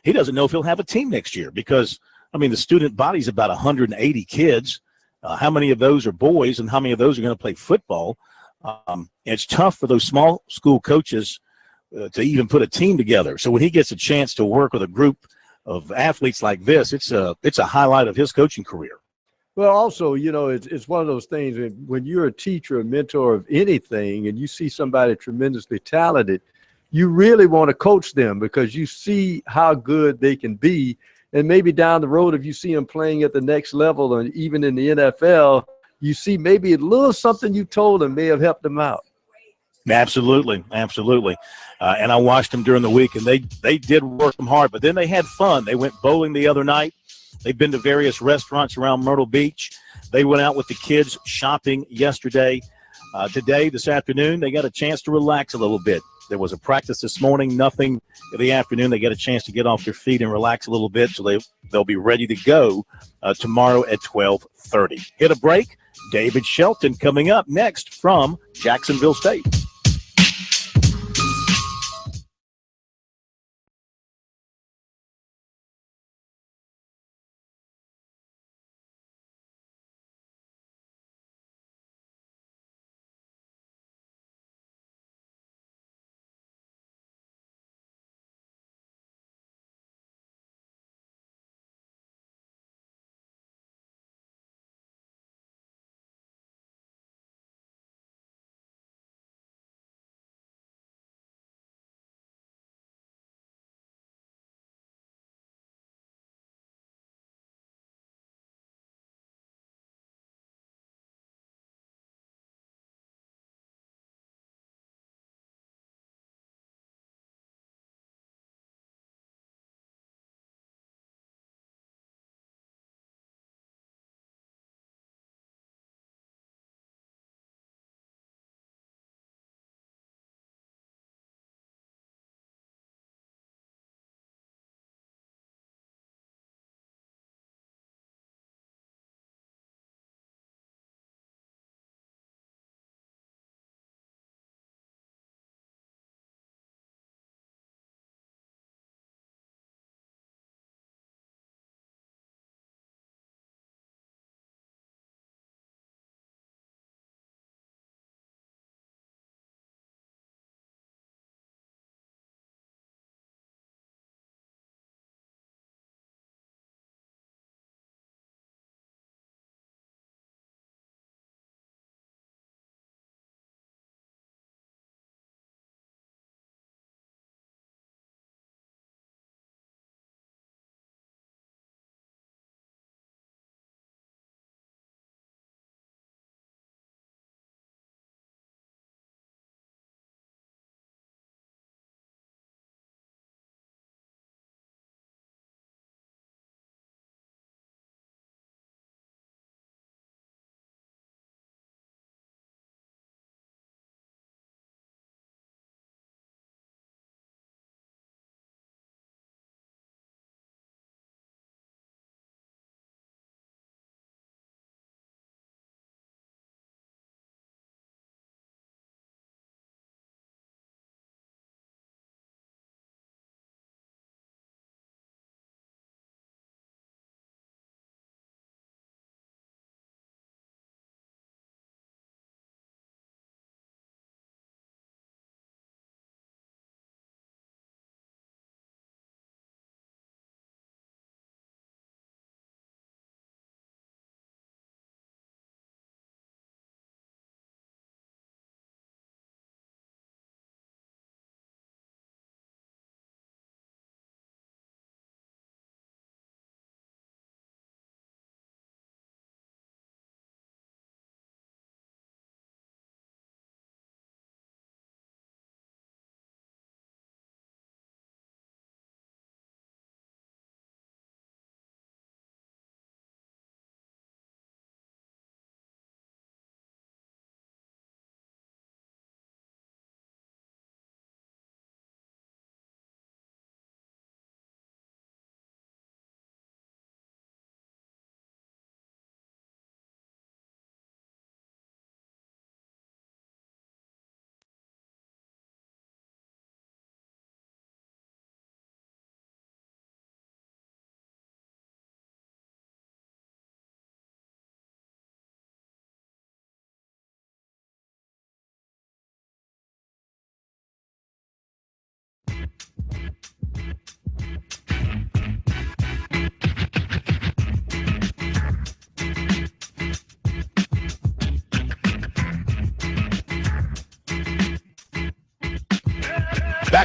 he doesn't know if he'll have a team next year because, the student body's about 180 kids. How many of those are boys and how many of those are going to play football? It's tough for those small school coaches to even put a team together. So when he gets a chance to work with a group of athletes like this, it's a highlight of his coaching career. Well, also, it's one of those things when you're a teacher, a mentor of anything, and you see somebody tremendously talented, you really want to coach them because you see how good they can be. And maybe down the road, if you see them playing at the next level and even in the NFL, you see maybe a little something you told them may have helped them out. Absolutely. And I watched them during the week, and they did work them hard, but then they had fun. They went bowling the other night. They've been to various restaurants around Myrtle Beach. They went out with the kids shopping yesterday. Today, this afternoon, they got a chance to relax a little bit. There was a practice this morning, nothing in the afternoon. They get a chance to get off their feet and relax a little bit, so they'll be ready to go tomorrow at 12:30. Hit a break. David Shelton coming up next from Jacksonville State.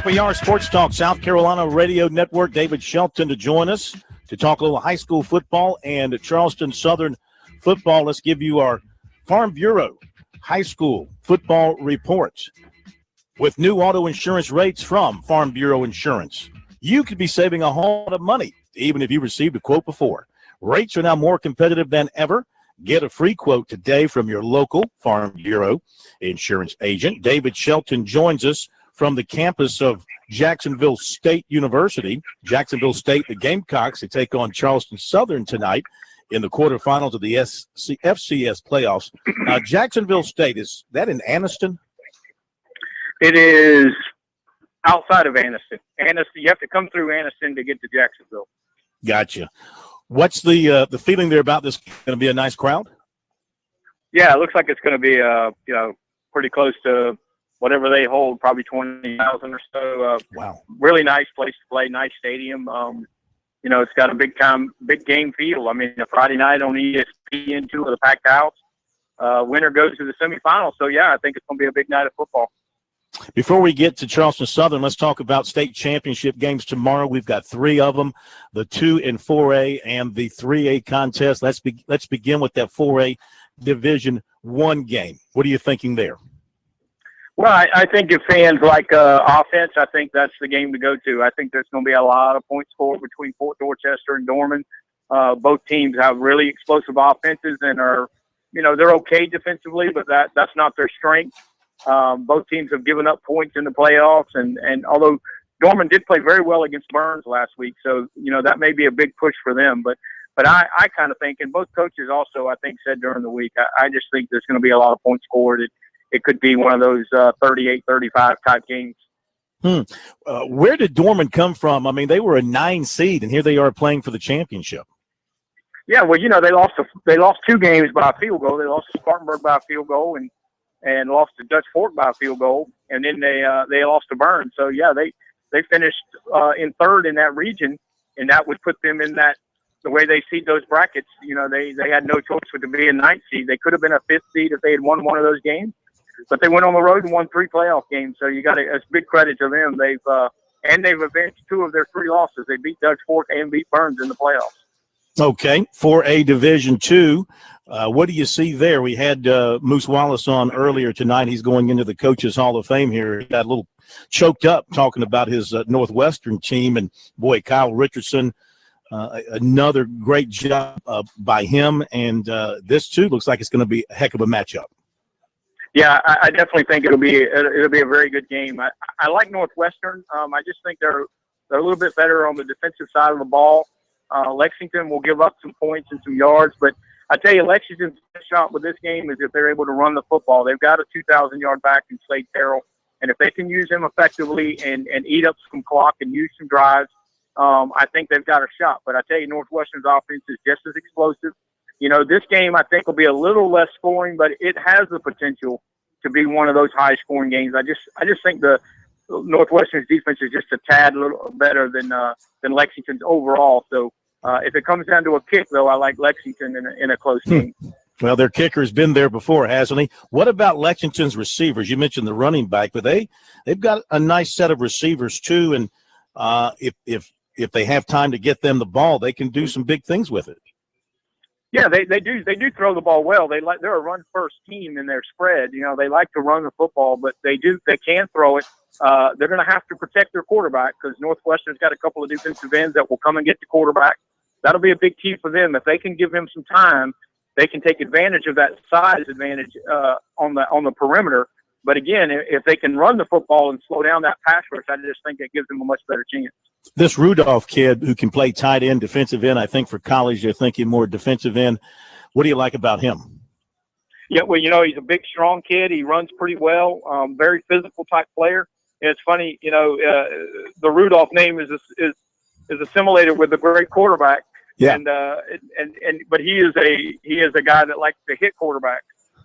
Back we are, Sports Talk South Carolina Radio Network. David Shelton to join us to talk a little high school football and Charleston Southern football. Let's give you our Farm Bureau high school football reports. With new auto insurance rates from Farm Bureau Insurance, you could be saving a whole lot of money, even if you received a quote before. Rates are now more competitive than ever. Get a free quote today from your local Farm Bureau insurance agent. David Shelton joins us from the campus of Jacksonville State University. Jacksonville State, the Gamecocks, they take on Charleston Southern tonight in the quarterfinals of the FCS playoffs. Jacksonville State, is that in Anniston? It is outside of Anniston. You have to come through Anniston to get to Jacksonville. Gotcha. What's the feeling there about this? Going to be a nice crowd? Yeah, it looks like it's going to be pretty close to whatever they hold, probably 20,000 or so. Wow. Really nice place to play, nice stadium. It's got a big game feel. I mean, a Friday night on ESPN2 with a packed house. Winner goes to the semifinals. So, yeah, I think it's going to be a big night of football. Before we get to Charleston Southern, let's talk about state championship games tomorrow. We've got 3 of them, the 2 and 4A and the 3A contest. Let's begin with that 4A Division I game. What are you thinking there? Well, I think if fans like offense, I think that's the game to go to. I think there's going to be a lot of points scored between Fort Dorchester and Dorman. Both teams have really explosive offenses and are, they're okay defensively, but that's not their strength. Both teams have given up points in the playoffs, and although Dorman did play very well against Burns last week, so that may be a big push for them. But I kind of think, and both coaches also I think said during the week, I just think there's going to be a lot of points scored. It could be one of those 38-35 type games. Where did Dorman come from? I mean, they were a 9 seed, and here they are playing for the championship. Yeah, well, they lost 2 games by a field goal. They lost to Spartanburg by a field goal, and lost to Dutch Fork by a field goal, and then they lost to Burns. So yeah, they finished in 3rd in that region, and that would put them in that the way they seed those brackets. They had no choice but to be a 9th seed. They could have been a 5th seed if they had won one of those games, but they went on the road and won 3 playoff games. So it's big credit to them. They've avenged 2 of their 3 losses. They beat Dutch Fork and beat Burns in the playoffs. Okay, 4A Division II. What do you see there? We had Moose Wallace on earlier tonight. He's going into the Coaches Hall of Fame here. He got a little choked up talking about his Northwestern team. And, boy, Kyle Richardson, another great job by him. And this, too, looks like it's going to be a heck of a matchup. Yeah, I definitely think it'll be a very good game. I like Northwestern. I just think they're a little bit better on the defensive side of the ball. Lexington will give up some points and some yards, but I tell you, Lexington's shot with this game is if they're able to run the football. They've got a 2,000-yard back in Slade Terrell, and if they can use him effectively and eat up some clock and use some drives, I think they've got a shot. But I tell you, Northwestern's offense is just as explosive. This game I think will be a little less scoring, but it has the potential to be one of those high-scoring games. I just think the Northwestern's defense is just a tad little better than Lexington's overall. So if it comes down to a kick, though, I like Lexington in a close game. Well, their kicker's been there before, hasn't he? What about Lexington's receivers? You mentioned the running back, but they've got a nice set of receivers too, and if they have time to get them the ball, they can do some big things with it. Yeah, they do throw the ball well. They're a run first team in their spread. They like to run the football, but they can throw it. They're going to have to protect their quarterback because Northwestern's got a couple of defensive ends that will come and get the quarterback. That'll be a big key for them. If they can give him some time, they can take advantage of that size advantage on the perimeter. But again, if they can run the football and slow down that pass rush, I just think it gives them a much better chance. This Rudolph kid who can play tight end, defensive end, I think for college they're thinking more defensive end. What do you like about him? Yeah, well, he's a big, strong kid. He runs pretty well, very physical type player. And it's funny, the Rudolph name is assimilated with the great quarterback. Yeah. But he is a guy that likes to hit quarterbacks.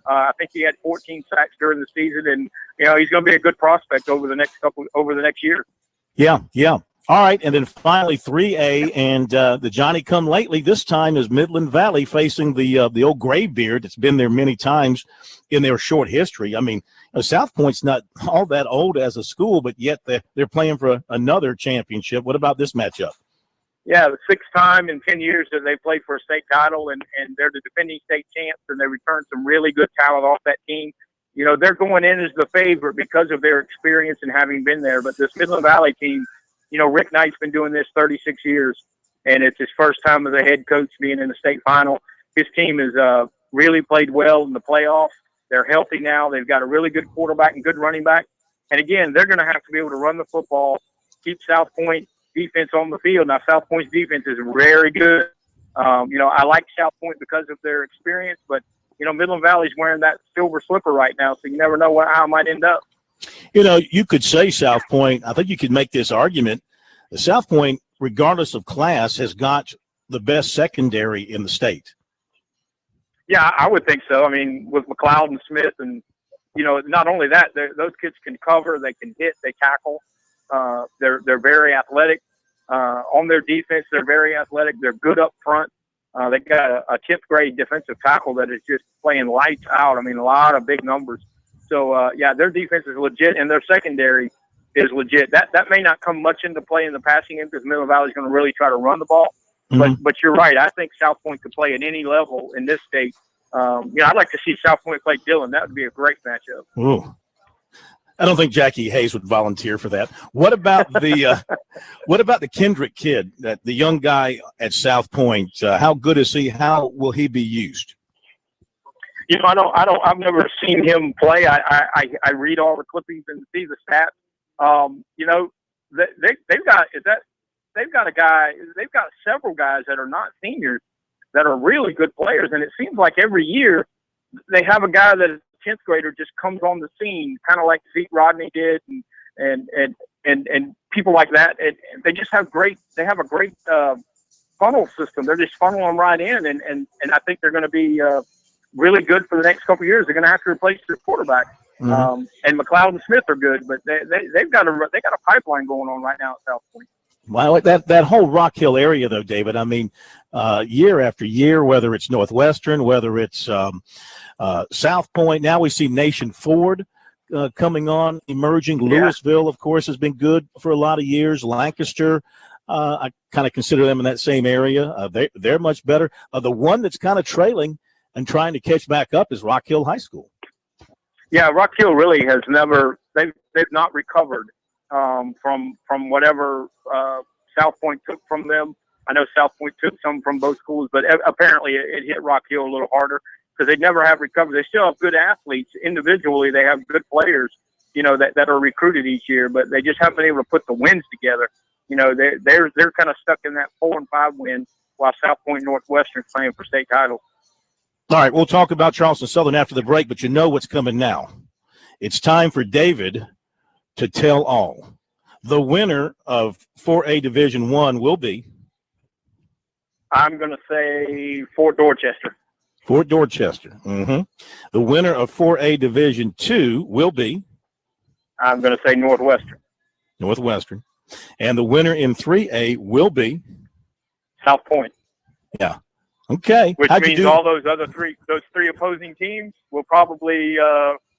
I think he had 14 sacks during the season, and he's going to be a good prospect over the next year. Yeah. All right, and then finally 3A and the Johnny-come-lately this time is Midland Valley facing the old Graybeard that's been there many times in their short history. I mean, South Point's not all that old as a school, but yet they're playing for another championship. What about this matchup? Yeah, the sixth time in 10 years that they played for a state title, and they're the defending state champs, and they returned some really good talent off that team. You know, they're going in as the favorite because of their experience and having been there. But this Midland Valley team, you know, Rick Knight's been doing this 36 years, and it's his first time as a head coach being in the state final. His team has really played well in the playoffs. They're healthy now. They've got a really good quarterback and good running back. And, again, they're going to have to be able to run the football, keep South Point defense on the field. Now, South Point's defense is very good. You know, I like South Point because of their experience, but, you know, Midland Valley's wearing that silver slipper right now, so you never know how it might end up. You know, you could say South Point, I think you could make this argument. South Point, regardless of class, has got the best secondary in the state. Yeah, I would think so. I mean, with McLeod and Smith, and, you know, not only that, those kids can cover, they can hit, they tackle. They're very athletic. On their defense, they're very athletic. They're good up front. They got a 10th grade defensive tackle that is just playing lights out. I mean, a lot of big numbers. So, yeah, their defense is legit, and their secondary is legit. That may not come much into play in the passing game because Midland Valley is going to really try to run the ball. Mm-hmm. But you're right. I think South Point could play at any level in this state. You know, I'd like to see South Point play Dillon. That would be a great matchup. Ooh. I don't think Jackie Hayes would volunteer for that. What about the Kendrick kid, the young guy at South Point? How good is he? How will he be used? You know, I've never seen him play. I read all the clippings and see the stats. You know, they've got several guys that are not seniors that are really good players, and it seems like every year they have a guy that is 10th grader just comes on the scene, kind of like Zeke Rodney did, and people like that. And they just have a great funnel system. They're just funneling them right in, and I think they're going to be really good for the next couple of years. They're going to have to replace their quarterback. Mm-hmm. And McLeod and Smith are good, but they've got a pipeline going on right now at South Point. Well, that whole Rock Hill area, though, David, I mean, year after year, whether it's Northwestern, whether it's South Point, now we see Nation Ford coming on, emerging. Yeah. Louisville, of course, has been good for a lot of years. Lancaster, I kind of consider them in that same area. They're much better. The one that's kind of trailing and trying to catch back up is Rock Hill High School. Yeah, Rock Hill really has never – they've not recovered from whatever South Point took from them. I know South Point took some from both schools, but apparently it hit Rock Hill a little harder because they never have recovered. They still have good athletes. Individually, they have good players, you know, that are recruited each year, but they just haven't been able to put the wins together. You know, they're kind of stuck in that 4-5 win while South Point and Northwestern is playing for state titles. All right, we'll talk about Charleston Southern after the break, but you know what's coming now. It's time for David to tell all. The winner of 4A Division I will be? I'm going to say Fort Dorchester. Fort Dorchester. Mm-hmm. The winner of 4A Division II will be? I'm going to say Northwestern. Northwestern. And the winner in 3A will be? South Point. Yeah. Okay. Which means all those three opposing teams will probably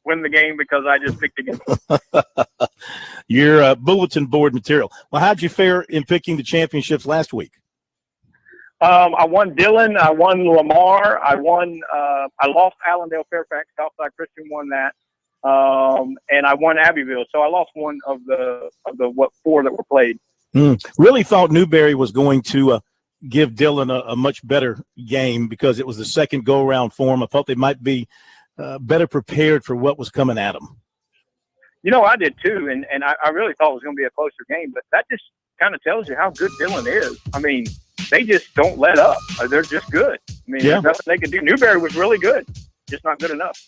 win the game because I just picked against them. Your bulletin board material. Well, how'd you fare in picking the championships last week? I won Dillon. I won Lamar. I lost Allendale Fairfax. Southside Christian won that. And I won Abbeville. So I lost one of the four that were played. Really thought Newberry was going to give Dillon a much better game because it was the second go-around for him. I thought they might be better prepared for what was coming at them. You know, I did too, and I really thought it was going to be a closer game, but that just kind of tells you how good Dillon is. I mean, they just don't let up. They're just good. I mean, There's nothing they can do. Newberry was really good, just not good enough.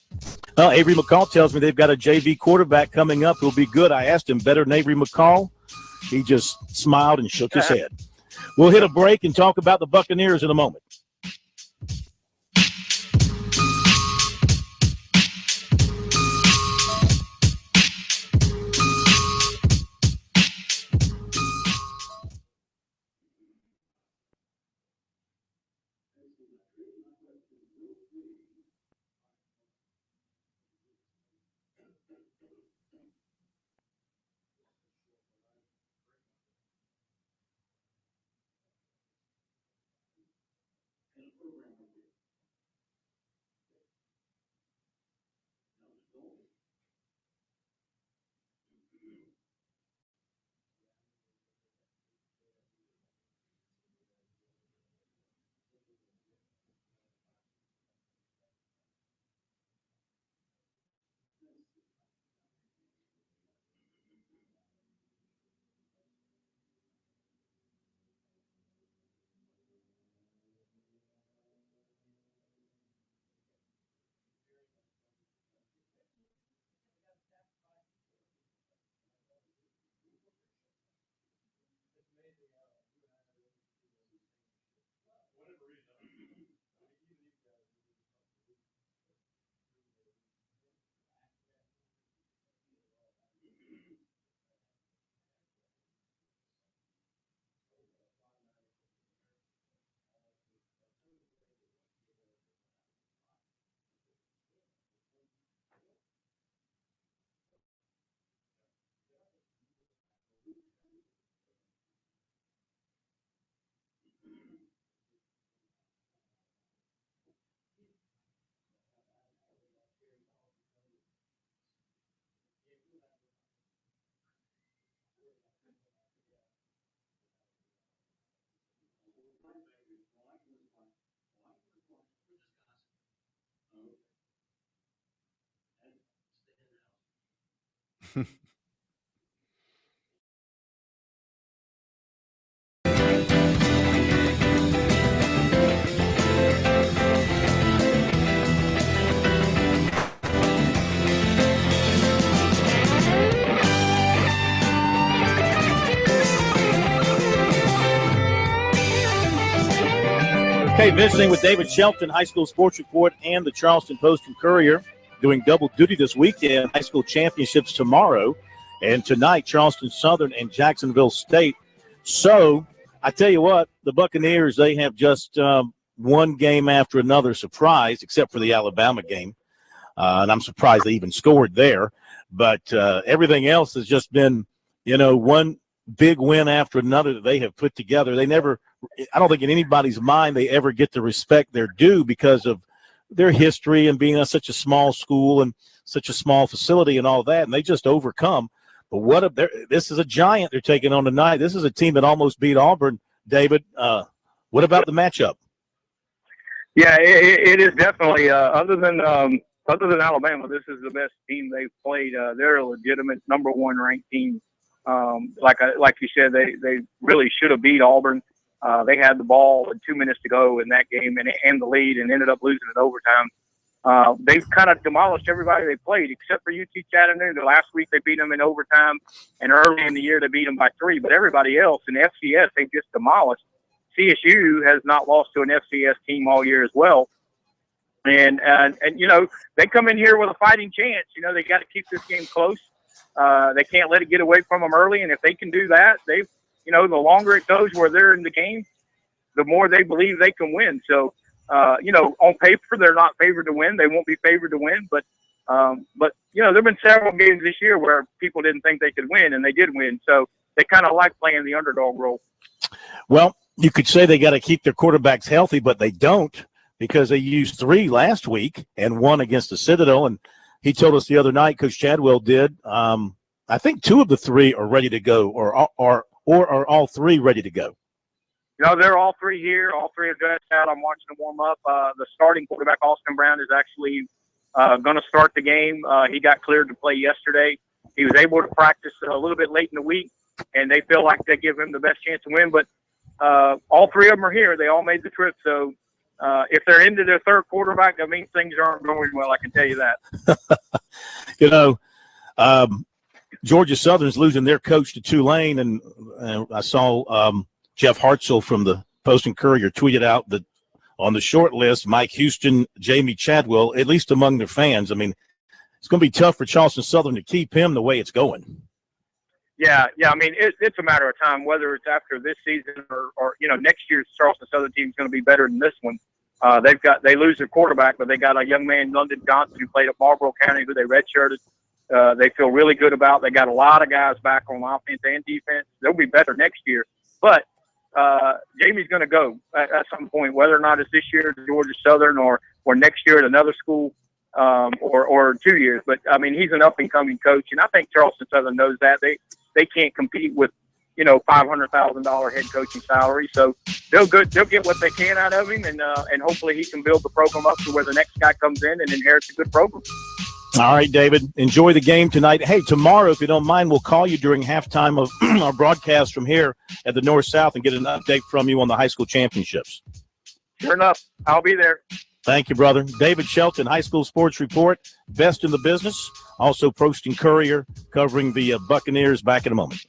Well, Avery McCall tells me they've got a JV quarterback coming up who'll be good. I asked him, better than Avery McCall? He just smiled and shook his head. We'll hit a break and talk about the Buccaneers in a moment. Okay, visiting with David Shelton, High School Sports Report, and the Charleston Post and Courier, doing double duty this weekend. High school championships tomorrow, and tonight Charleston Southern and Jacksonville State. So I tell you what, the Buccaneers, they have just one game after another surprise, except for the Alabama game, and I'm surprised they even scored there. But everything else has just been, one big win after another that they have put together. They never, I don't think in anybody's mind they ever get the respect they're due because of their history and being such a small school and such a small facility and all that, and they just overcome. But this is a giant they're taking on tonight. This is a team that almost beat Auburn, David. What about the matchup? Yeah, it is definitely, other than Alabama, this is the best team they've played. They're a legitimate number one ranked team. Like you said, they really should have beat Auburn. They had the ball with 2 minutes to go in that game and the lead and ended up losing in overtime. They've kind of demolished everybody they played except for UT Chattanooga. Last week they beat them in overtime, and early in the year they beat them by 3. But everybody else in FCS they just demolished. CSU has not lost to an FCS team all year as well. And they come in here with a fighting chance. They got to keep this game close. They can't let it get away from them early, and if they can do that, the longer it goes where they're in the game, the more they believe they can win. So, on paper, they're not favored to win. They won't be favored to win, but there have been several games this year where people didn't think they could win, and they did win. So they kind of like playing the underdog role. Well, you could say they got to keep their quarterbacks healthy, but they don't because they used 3 last week and 1 against the Citadel, and he told us the other night, Coach Chadwell did, I think 2 of the 3 are ready to go, or are all 3 ready to go? They're all 3 here. All 3 are dressed out. I'm watching them warm up. The starting quarterback, Austin Brown, is actually going to start the game. He got cleared to play yesterday. He was able to practice a little bit late in the week, and they feel like they give him the best chance to win. But all 3 of them are here. They all made the trip. So if they're into their third quarterback, that means things aren't going well. I can tell you that. Georgia Southern's losing their coach to Tulane, and I saw Jeff Hartzell from the Post and Courier tweeted out that on the short list, Mike Houston, Jamie Chadwell, at least among their fans. I mean, it's going to be tough for Charleston Southern to keep him the way it's going. Yeah. I mean, it's a matter of time, whether it's after this season or next year's Charleston Southern team is going to be better than this one. They lose their quarterback, but they got a young man, London Johnson, who played at Marlboro County, who they redshirted. they feel really good about. They got a lot of guys back on offense and defense. They'll be better next year. But Jamie's going to go at some point, whether or not it's this year at Georgia Southern or next year at another school or 2 years. But, I mean, he's an up-and-coming coach, and I think Charleston Southern knows that. They can't compete with, $500,000 head coaching salary. So they'll get what they can out of him, and hopefully he can build the program up to where the next guy comes in and inherits a good program. All right, David, enjoy the game tonight. Hey, tomorrow, if you don't mind, we'll call you during halftime of our broadcast from here at the North-South and get an update from you on the high school championships. Sure enough, I'll be there. Thank you, brother. David Shelton, High School Sports Report, best in the business. Also, Post and Courier covering the Buccaneers. Back in a moment.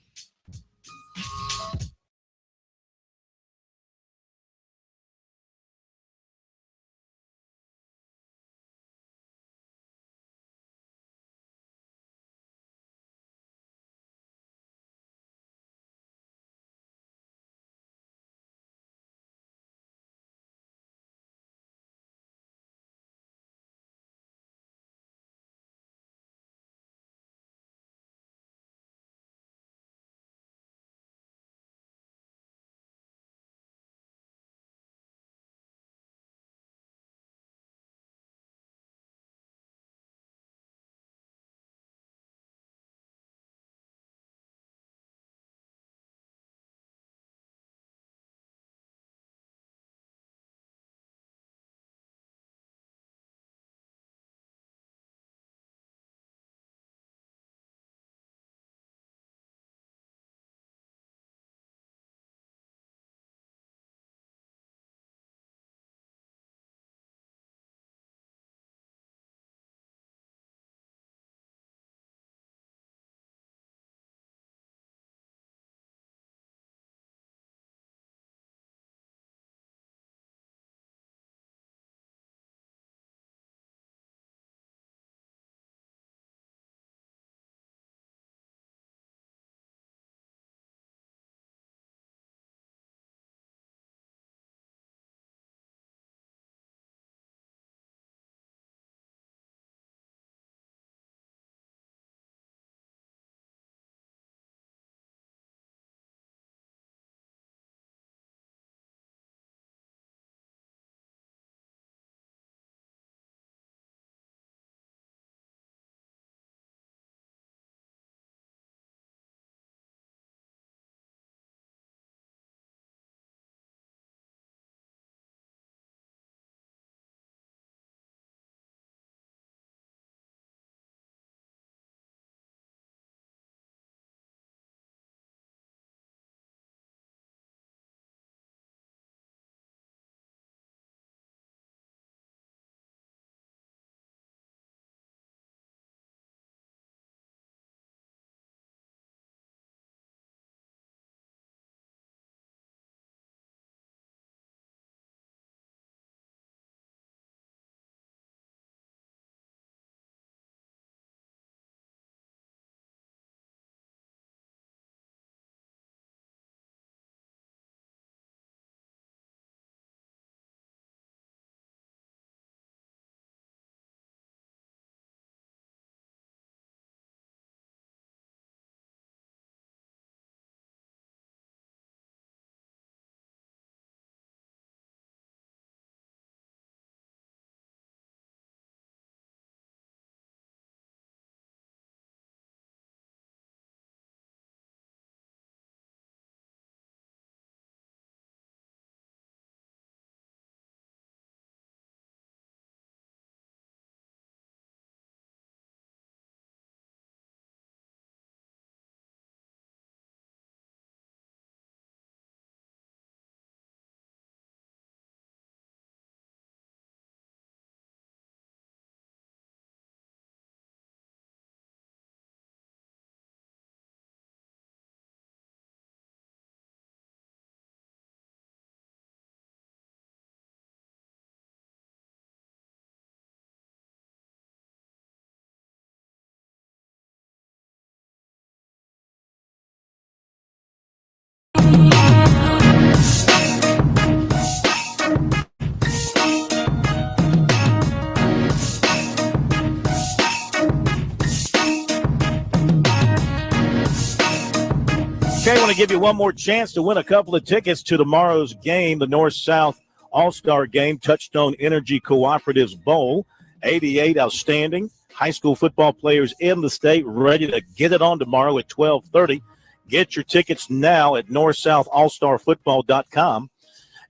to give you one more chance to win a couple of tickets to tomorrow's game, the North-South All-Star Game, Touchstone Energy Cooperatives Bowl. 88 outstanding high school football players in the state ready to get it on tomorrow at 12:30. Get your tickets now at northsouthallstarfootball.com.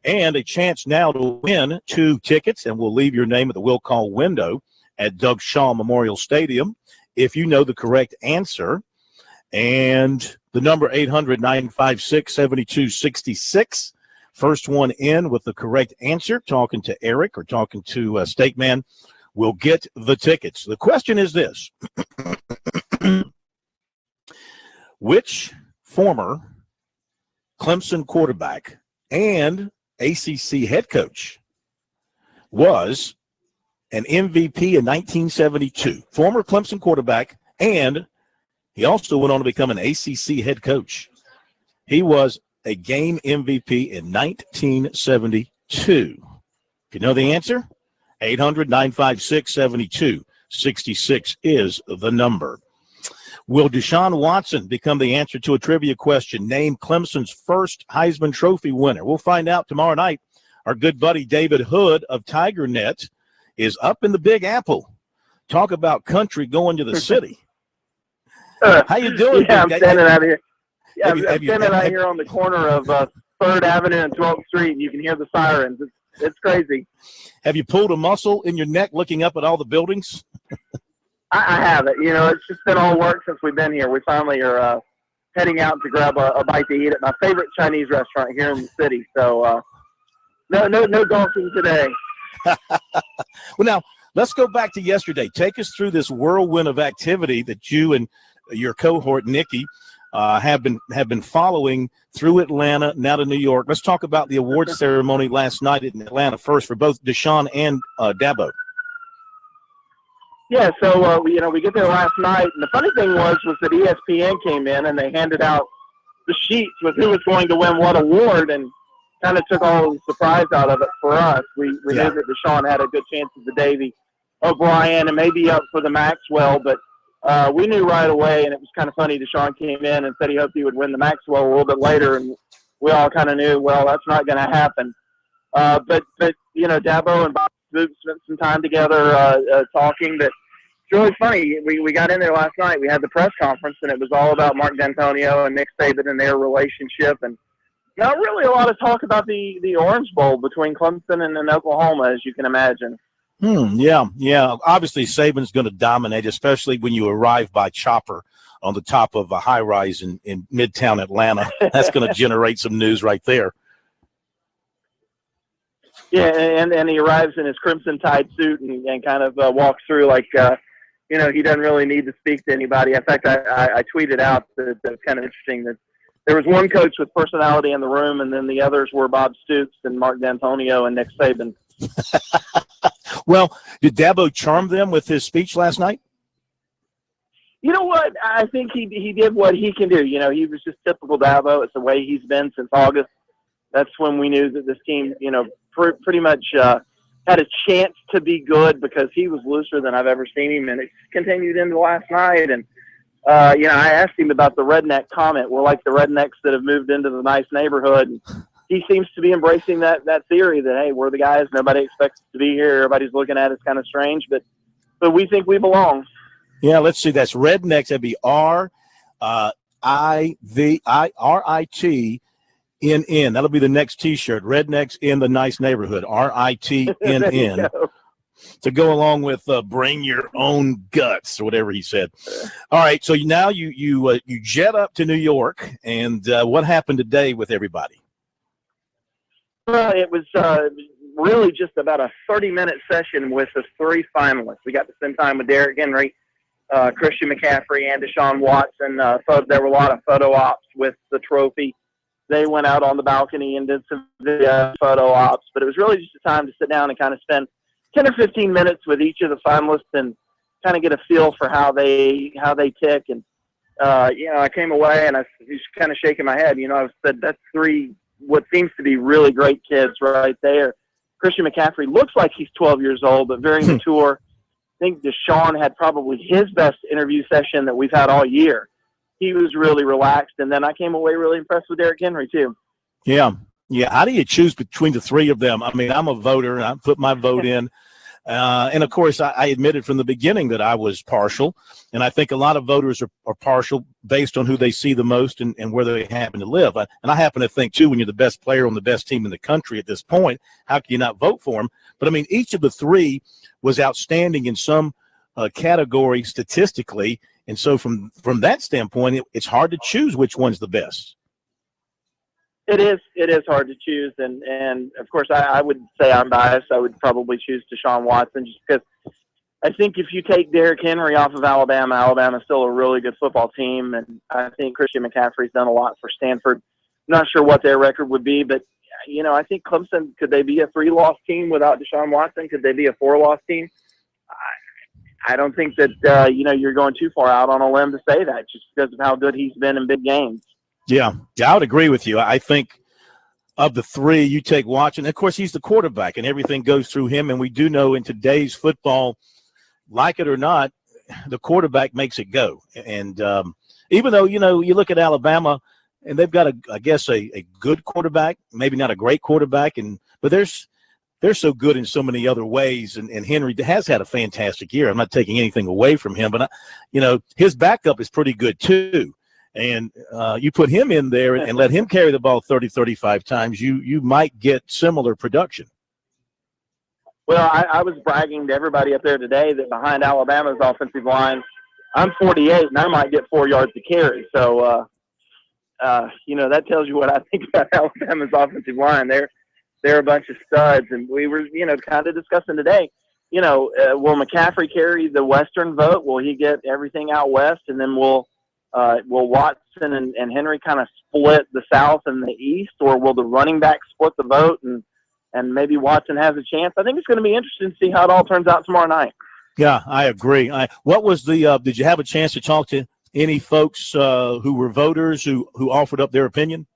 And a chance now to win 2 tickets, and we'll leave your name at the will call window at Doug Shaw Memorial Stadium if you know the correct answer. And the number 800-956-7266. First one in with the correct answer, talking to Eric or talking to Steak Man, will get the tickets. The question is this. Which former Clemson quarterback and ACC head coach was an MVP in 1972? Former Clemson quarterback, and he also went on to become an ACC head coach. He was a game MVP in 1972. If you know the answer, 800-956-7266 is the number. Will Deshaun Watson become the answer to a trivia question? Name Clemson's first Heisman Trophy winner. We'll find out tomorrow night. Our good buddy David Hood of TigerNet is up in the Big Apple. Talk about country going to the city. How you doing? Yeah, I'm standing out here. Yeah, I'm standing out here on the corner of 3rd Avenue and 12th Street, and you can hear the sirens. It's crazy. Have you pulled a muscle in your neck looking up at all the buildings? I haven't. You know, it's just been all work since we've been here. We finally are heading out to grab a bite to eat at my favorite Chinese restaurant here in the city. So, no golfing today. Well, now, let's go back to yesterday. Take us through this whirlwind of activity that you and your cohort, Nikki, have been following through Atlanta, now to New York. Let's talk about the awards ceremony last night in Atlanta first for both Deshaun and Dabo. Yeah, so we get there last night, and the funny thing was that ESPN came in and they handed out the sheets with who was going to win what award, and kind of took all the surprise out of it for us. We knew that Deshaun had a good chance of the Davy O'Brien and maybe up for the Maxwell, but we knew right away, and it was kind of funny. Deshaun came in and said he hoped he would win the Maxwell a little bit later, and we all kind of knew, well, that's not going to happen. But Dabo and Bob spent some time together talking. But it's really funny. We got in there last night. We had the press conference, and it was all about Mark D'Antonio and Nick Saban and their relationship, and not really a lot of talk about the Orange Bowl between Clemson and Oklahoma, as you can imagine. Yeah. Obviously, Saban's going to dominate, especially when you arrive by chopper on the top of a high-rise in Midtown Atlanta. That's going to generate some news right there. Yeah, and he arrives in his crimson-tied suit and kind of walks through like, he doesn't really need to speak to anybody. In fact, I tweeted out that it's kind of interesting that there was one coach with personality in the room, and then the others were Bob Stoops and Mark D'Antonio and Nick Saban. Well, did Dabo charm them with his speech last night? You know what? I think he did what he can do. You know, he was just typical Dabo. It's the way he's been since August. That's when we knew that this team, pretty much had a chance to be good, because he was looser than I've ever seen him, and it continued into last night. And I asked him about the redneck comment. We're like the rednecks that have moved into the nice neighborhood. And he seems to be embracing that theory that, hey, we're the guys. Nobody expects us to be here. Everybody's looking at us kind of strange, but we think we belong. Yeah, let's see. That's rednecks. That'd be RITNN. That'll be the next T-shirt. Rednecks in the nice neighborhood. RITNN. To go along with bring your own guts, or whatever he said. All right, so now you jet up to New York, and what happened today with everybody? It was really just about a 30-minute session with the 3 finalists. We got to spend time with Derrick Henry, Christian McCaffrey, and Deshaun Watson. There were a lot of photo ops with the trophy. They went out on the balcony and did some photo ops, but it was really just a time to sit down and kind of spend 10 or 15 minutes with each of the finalists and kind of get a feel for how they tick. And I came away and I was kind of shaking my head. I said, that's 3 what seems to be really great kids right there. Christian McCaffrey looks like he's 12 years old, but very mature. I think Deshaun had probably his best interview session that we've had all year. he was really relaxed. And then I came away really impressed with Derrick Henry too. Yeah. Yeah. How do you choose between the three of them? I mean, I'm a voter, and I put my vote in. And, of course, I admitted from the beginning that I was partial, and I think a lot of voters are partial based on who they see the most and where they happen to live. And I happen to think, too, when you're the best player on the best team in the country at this point, how can you not vote for him? But, I mean, each of the three was outstanding in some category statistically, and so from that standpoint, it's hard to choose which one's the best. It is hard to choose, and of course I would say I'm biased. I would probably choose Deshaun Watson just because I think if you take Derrick Henry off of Alabama, Alabama's still a really good football team, and I think Christian McCaffrey's done a lot for Stanford. Not sure what their record would be, but I think Clemson, could they be a 3-loss team without Deshaun Watson? Could they be a 4-loss team? I don't think that you're going too far out on a limb to say that just because of how good he's been in big games. Yeah, I would agree with you. I think of the three, you take Watson. Of course, he's the quarterback, and everything goes through him. And we do know in today's football, like it or not, the quarterback makes it go. And even though, you look at Alabama, and they've got, a good quarterback, maybe not a great quarterback, but they're so good in so many other ways. And Henry has had a fantastic year. I'm not taking anything away from him, but, his backup is pretty good too. And you put him in there and let him carry the ball 30, 35 times, you might get similar production. Well, I was bragging to everybody up there today that behind Alabama's offensive line, I'm 48, and I might get 4 yards to carry. So, that tells you what I think about Alabama's offensive line. They're a bunch of studs, and we were, kind of discussing today, will McCaffrey carry the Western vote? Will he get everything out west, and then will Watson and Henry kind of split the South and the East, or will the running back split the vote and maybe Watson has a chance? I think it's going to be interesting to see how it all turns out tomorrow night. Yeah, I agree. What was did you have a chance to talk to any folks who were voters who offered up their opinion?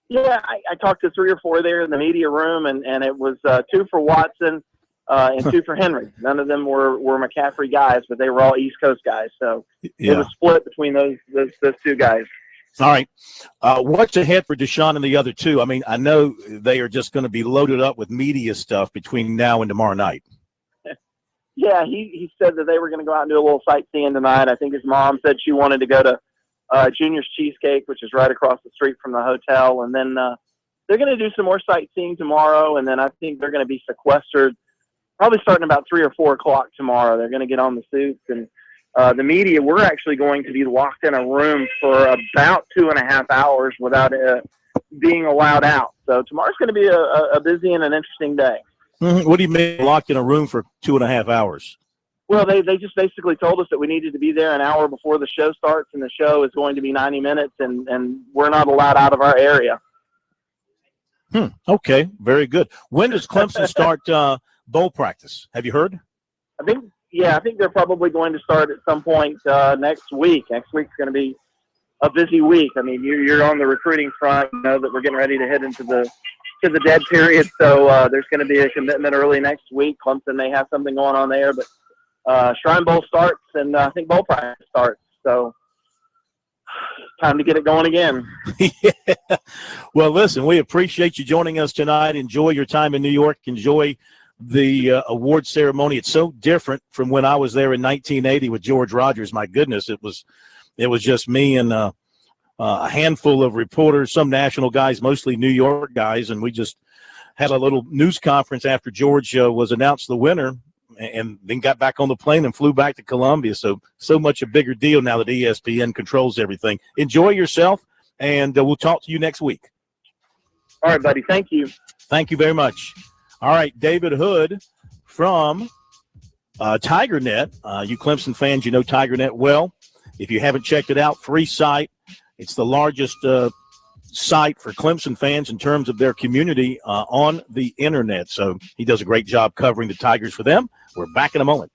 Yeah, I talked to 3 or 4 there in the media room, and it was 2 for Watson and 2 for Henry. None of them were McCaffrey guys, but they were all East Coast guys. So It was split between those 2 guys. All right. What's ahead for Deshaun and the other two? I mean, I know they are just going to be loaded up with media stuff between now and tomorrow night. Yeah, he said that they were going to go out and do a little sightseeing tonight. I think his mom said she wanted to go to Junior's Cheesecake, which is right across the street from the hotel. And then they're going to do some more sightseeing tomorrow, and then I think they're going to be sequestered probably starting about 3 or 4 o'clock tomorrow. They're going to get on the suits, and the media, we're actually going to be locked in a room for about 2.5 hours without being allowed out. So tomorrow's going to be a busy and an interesting day. Mm-hmm. What do you mean locked in a room for 2.5 hours? Well, they just basically told us that we needed to be there an hour before the show starts, and the show is going to be 90 minutes, and we're not allowed out of our area. Okay, very good. When does Clemson start bowl practice? Have you heard? I think they're probably going to start at some point next week. Next week's going to be a busy week. I mean, you're on the recruiting front. You know that we're getting ready to head into the dead period, so there's going to be a commitment early next week. Clemson may have something going on there, but Shrine Bowl starts, and I think bowl practice starts. So time to get it going again. Yeah. Well, listen, we appreciate you joining us tonight. Enjoy your time in New York. Enjoy the award ceremony. It's so different from when I was there in 1980 with George Rogers. My goodness, it was just me and a handful of reporters, some national guys, mostly New York guys, and we just had a little news conference after George was announced the winner, and then got back on the plane and flew back to Columbia. So much a bigger deal now that ESPN controls everything. Enjoy yourself, and we'll talk to you next week. All right, buddy. Thank you. Thank you very much. All right, David Hood from TigerNet. You Clemson fans, you know TigerNet well. If you haven't checked it out, free site. It's the largest site for Clemson fans in terms of their community on the internet. So he does a great job covering the Tigers for them. We're back in a moment.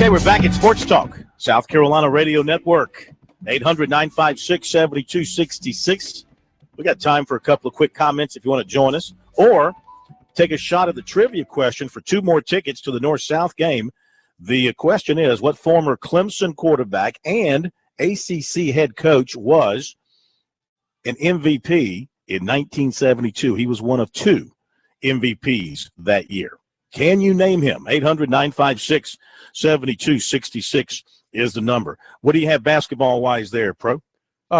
Okay, we're back at Sports Talk, South Carolina Radio Network, 800-956-7266. We got time for a couple of quick comments if you want to join us, or take a shot at the trivia question for 2 more tickets to the North-South game. The question is, what former Clemson quarterback and ACC head coach was an MVP in 1972? He was one of 2 MVPs that year. Can you name him? 800-956-7266 is the number. What do you have basketball-wise there, Pro?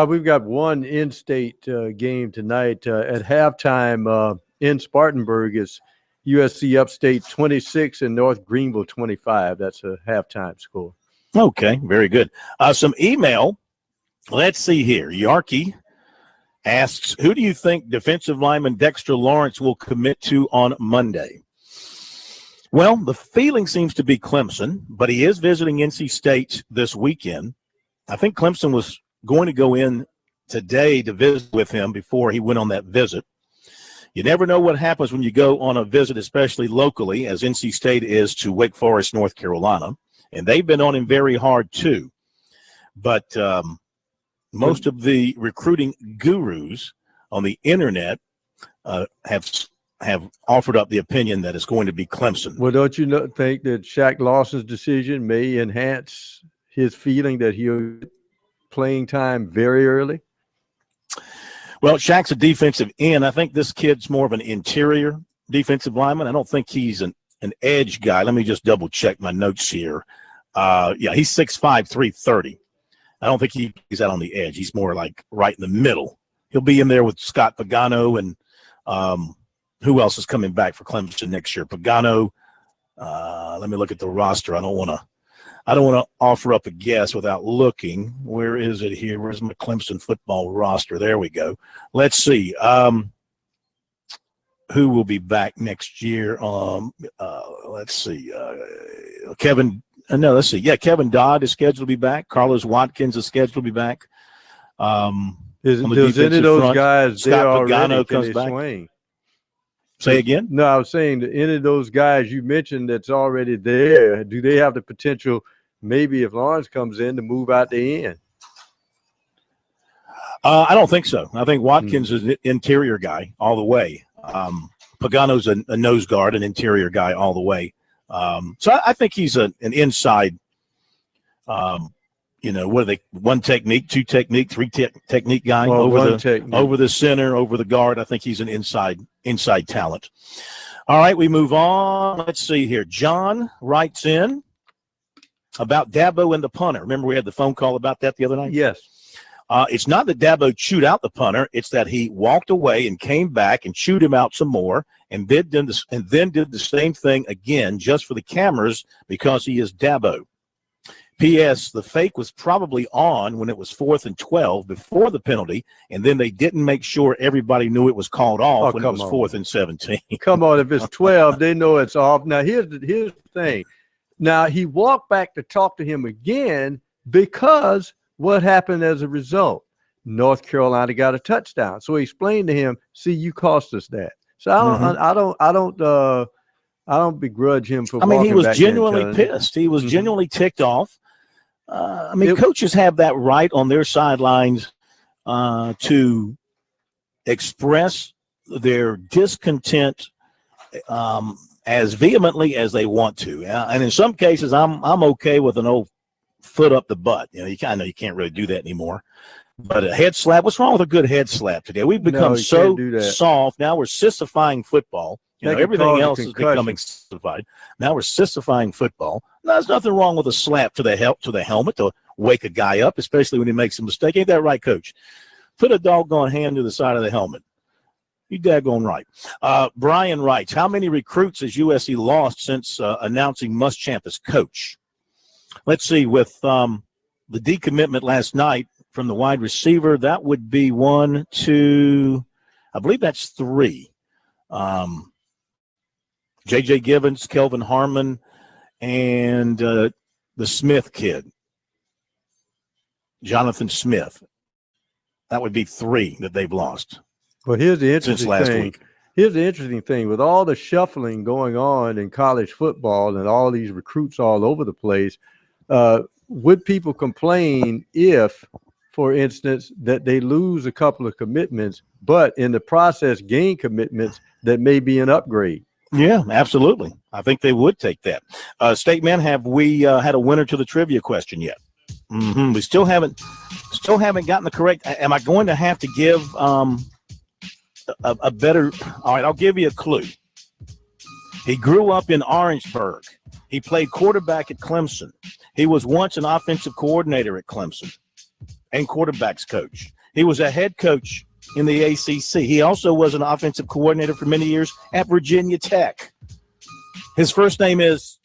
We've got one in-state game tonight at halftime in Spartanburg. Is USC Upstate 26 and North Greenville 25. That's a halftime score. Okay, very good. Some email. Let's see here. Yarkey asks, who do you think defensive lineman Dexter Lawrence will commit to on Monday? Well, the feeling seems to be Clemson, but he is visiting NC State this weekend. I think Clemson was going to go in today to visit with him before he went on that visit. You never know what happens when you go on a visit, especially locally, as NC State is to Wake Forest, North Carolina. And they've been on him very hard, too. But most of the recruiting gurus on the Internet have offered up the opinion that it's going to be Clemson. Well, don't you think that Shaq Lawson's decision may enhance his feeling that he'll get playing time very early? Well, Shaq's a defensive end. I think this kid's more of an interior defensive lineman. I don't think he's an edge guy. Let me just double-check my notes here. Yeah, he's 6'5", 330. I don't think he's out on the edge. He's more like right in the middle. He'll be in there with Scott Pagano and who else is coming back for Clemson next year? Pagano. Let me look at the roster. I don't want to offer up a guess without looking. Where is it here? Where's my Clemson football roster? There we go. Let's see. Who will be back next year? Let's see. Kevin Dodd is scheduled to be back. Carlos Watkins is scheduled to be back. Does any of those guys Scott Pagano comes back. Swing? Say again? No, I was saying that any of those guys you mentioned that's already there, do they have the potential, maybe if Lawrence comes in, to move out the end? I don't think so. I think Watkins is an interior guy all the way. Pagano's a nose guard, an interior guy all the way. So I think he's an inside, what are they, one technique, two technique, three technique guy, over the center, over the guard. I think he's an inside talent. All right, we move on. Let's see here. John writes in about Dabo and the punter. Remember we had the phone call about that the other night? Yes. It's not that Dabo chewed out the punter. It's that he walked away and came back and chewed him out some more and then did the same thing again just for the cameras because he is Dabo. P.S. The fake was probably on when it was 4th and 12 before the penalty, and then they didn't make sure everybody knew it was called off when it was 4th and 17. Come on, if it's 12, they know it's off. Now, here's the thing. Now, he walked back to talk to him again because what happened as a result? North Carolina got a touchdown. So he explained to him, see, you cost us that. So I don't begrudge him for he was genuinely pissed. He was genuinely ticked off. Coaches have that right on their sidelines to express their discontent as vehemently as they want to. And in some cases, I'm okay with an old foot up the butt. You kind of you can't really do that anymore. But a head slap, what's wrong with a good head slap today? We've become so soft. Now we're sissifying football. Everything else is becoming sissified. Now we're sissifying football. No, there's nothing wrong with a slap to the helmet to wake a guy up, especially when he makes a mistake. Ain't that right, Coach? Put a doggone hand to the side of the helmet. You daggone right. Brian writes, how many recruits has USC lost since announcing Muschamp as coach? Let's see, with the decommitment last night from the wide receiver, that would be 1, 2, I believe that's 3. J.J. Givens, Kelvin Harmon, and the Smith kid, Jonathan Smith. That would be 3 that they've lost. But here's the interesting since last thing. week. Here's the interesting thing. With all the shuffling going on in college football and all these recruits all over the place, would people complain if, for instance, that they lose a couple of commitments, but in the process gain commitments that may be an upgrade? Yeah, absolutely. I think they would take that. State Man, have we had a winner to the trivia question yet? We still haven't gotten the correct. Am I going to have to give a better? All right, I'll give you a clue. He grew up in Orangeburg. He played quarterback at Clemson. He was once an offensive coordinator at Clemson and quarterbacks coach. He was a head coach in the ACC. He also was an offensive coordinator for many years at Virginia Tech. His first name is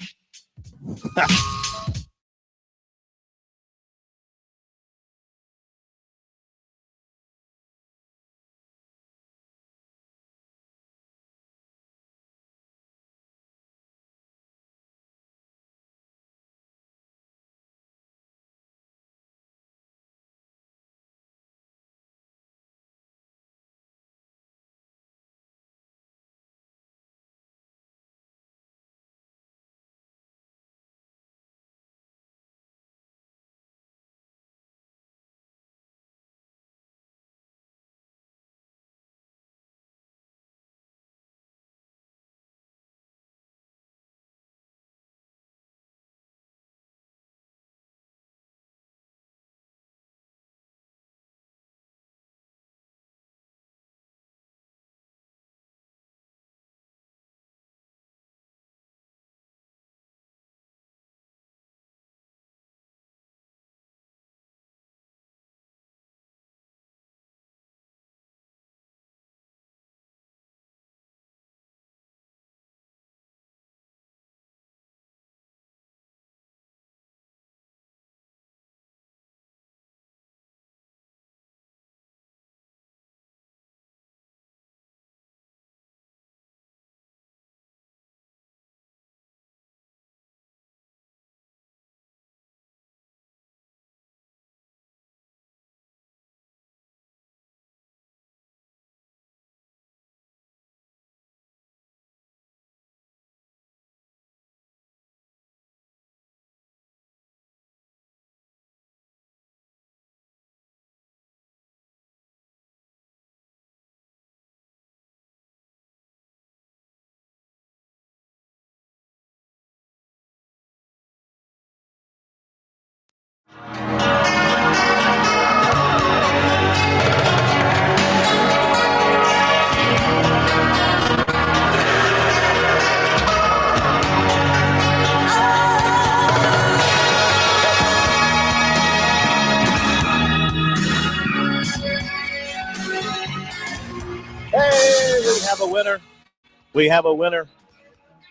We have a winner.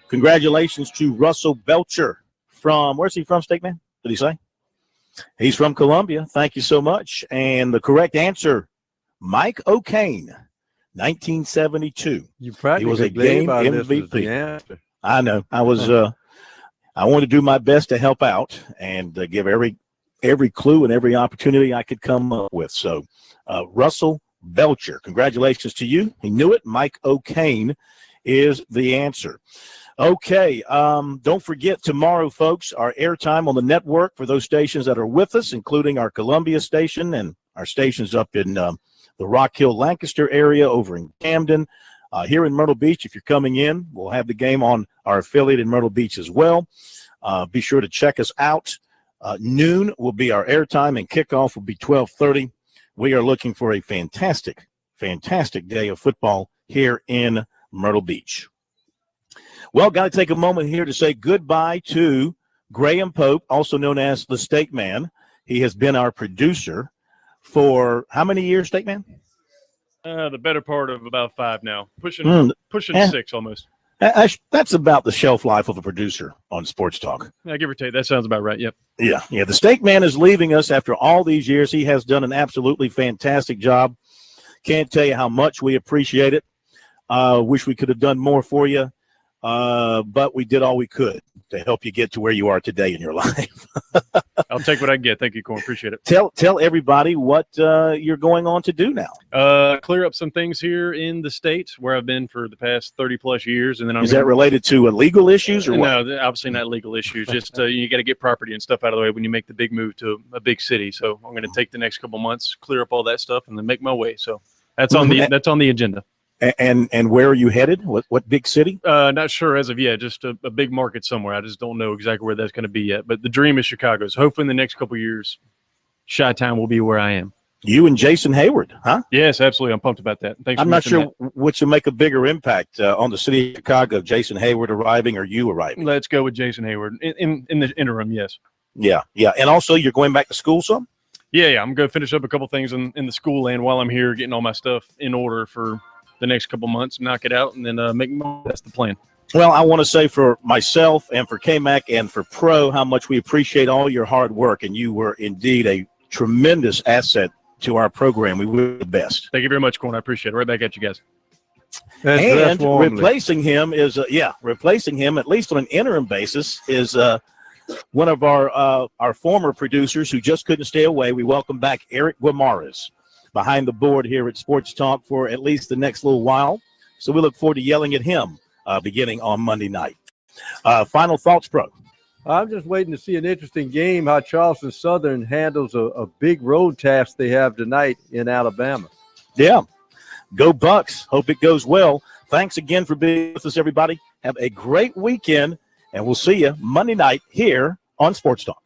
Congratulations to Russell Belcher from, where's he from, State Man? Did he say? He's from Columbia. Thank you so much. And the correct answer, Mike O'Kane, 1972. You practically he was a game MVP. I know. I was. I wanted to do my best to help out and give every clue and every opportunity I could come up with. So, Russell Belcher, congratulations to you. He knew it. Mike O'Kane is the answer. Okay, don't forget tomorrow, folks, our airtime on the network for those stations that are with us, including our Columbia station and our stations up in the Rock Hill, Lancaster area, over in Camden. Here in Myrtle Beach, if you're coming in, we'll have the game on our affiliate in Myrtle Beach as well. Be sure to check us out. Noon will be our airtime, and kickoff will be 12:30. We are looking for a fantastic, fantastic day of football here in Myrtle Beach. Well, got to take a moment here to say goodbye to Graham Pope, also known as the Steak Man. He has been our producer for how many years, Steak Man? The better part of about 5 now. Pushing 6 almost. That's about the shelf life of a producer on Sports Talk. Yeah, give or take. That sounds about right, yep. Yeah. The Steak Man is leaving us after all these years. He has done an absolutely fantastic job. Can't tell you how much we appreciate it. Wish we could have done more for you. but we did all we could to help you get to where you are today in your life. I'll take what I can get. Thank you, Corn. Appreciate it. Tell everybody what you're going on to do now. Clear up some things here in the States where I've been for the past 30-plus years. And then Is that related to legal issues or what? No, obviously not legal issues. Just you got to get property and stuff out of the way when you make the big move to a big city. So I'm going to take the next couple months, clear up all that stuff, and then make my way. So that's on the agenda. And where are you headed? What big city? Not sure as of yet. Just a big market somewhere. I just don't know exactly where that's going to be yet. But the dream is Chicago. So hopefully in the next couple of years, Chi-Town will be where I am. You and Jason Hayward, huh? Yes, absolutely. I'm pumped about that. Thanks. I'm not sure which will make a bigger impact on the city of Chicago, Jason Hayward arriving or you arriving. Let's go with Jason Hayward in the interim. Yes. Yeah. And also, you're going back to school some? Yeah. I'm going to finish up a couple things in the school land while I'm here, getting all my stuff in order for the next couple months, knock it out, and then make more. That's the plan. Well, I want to say for myself and for KMAC and for Pro how much we appreciate all your hard work, and you were indeed a tremendous asset to our program. We were the best. Thank you very much, Corn. I appreciate it. Right back at you guys. And replacing him is replacing him at least on an interim basis is one of our former producers who just couldn't stay away. We welcome back Eric Guimaraes behind the board here at Sports Talk for at least the next little while. So we look forward to yelling at him beginning on Monday night. Final thoughts, Pro? I'm just waiting to see an interesting game, how Charleston Southern handles a big road task they have tonight in Alabama. Yeah. Go Bucks. Hope it goes well. Thanks again for being with us, everybody. Have a great weekend, and we'll see you Monday night here on Sports Talk.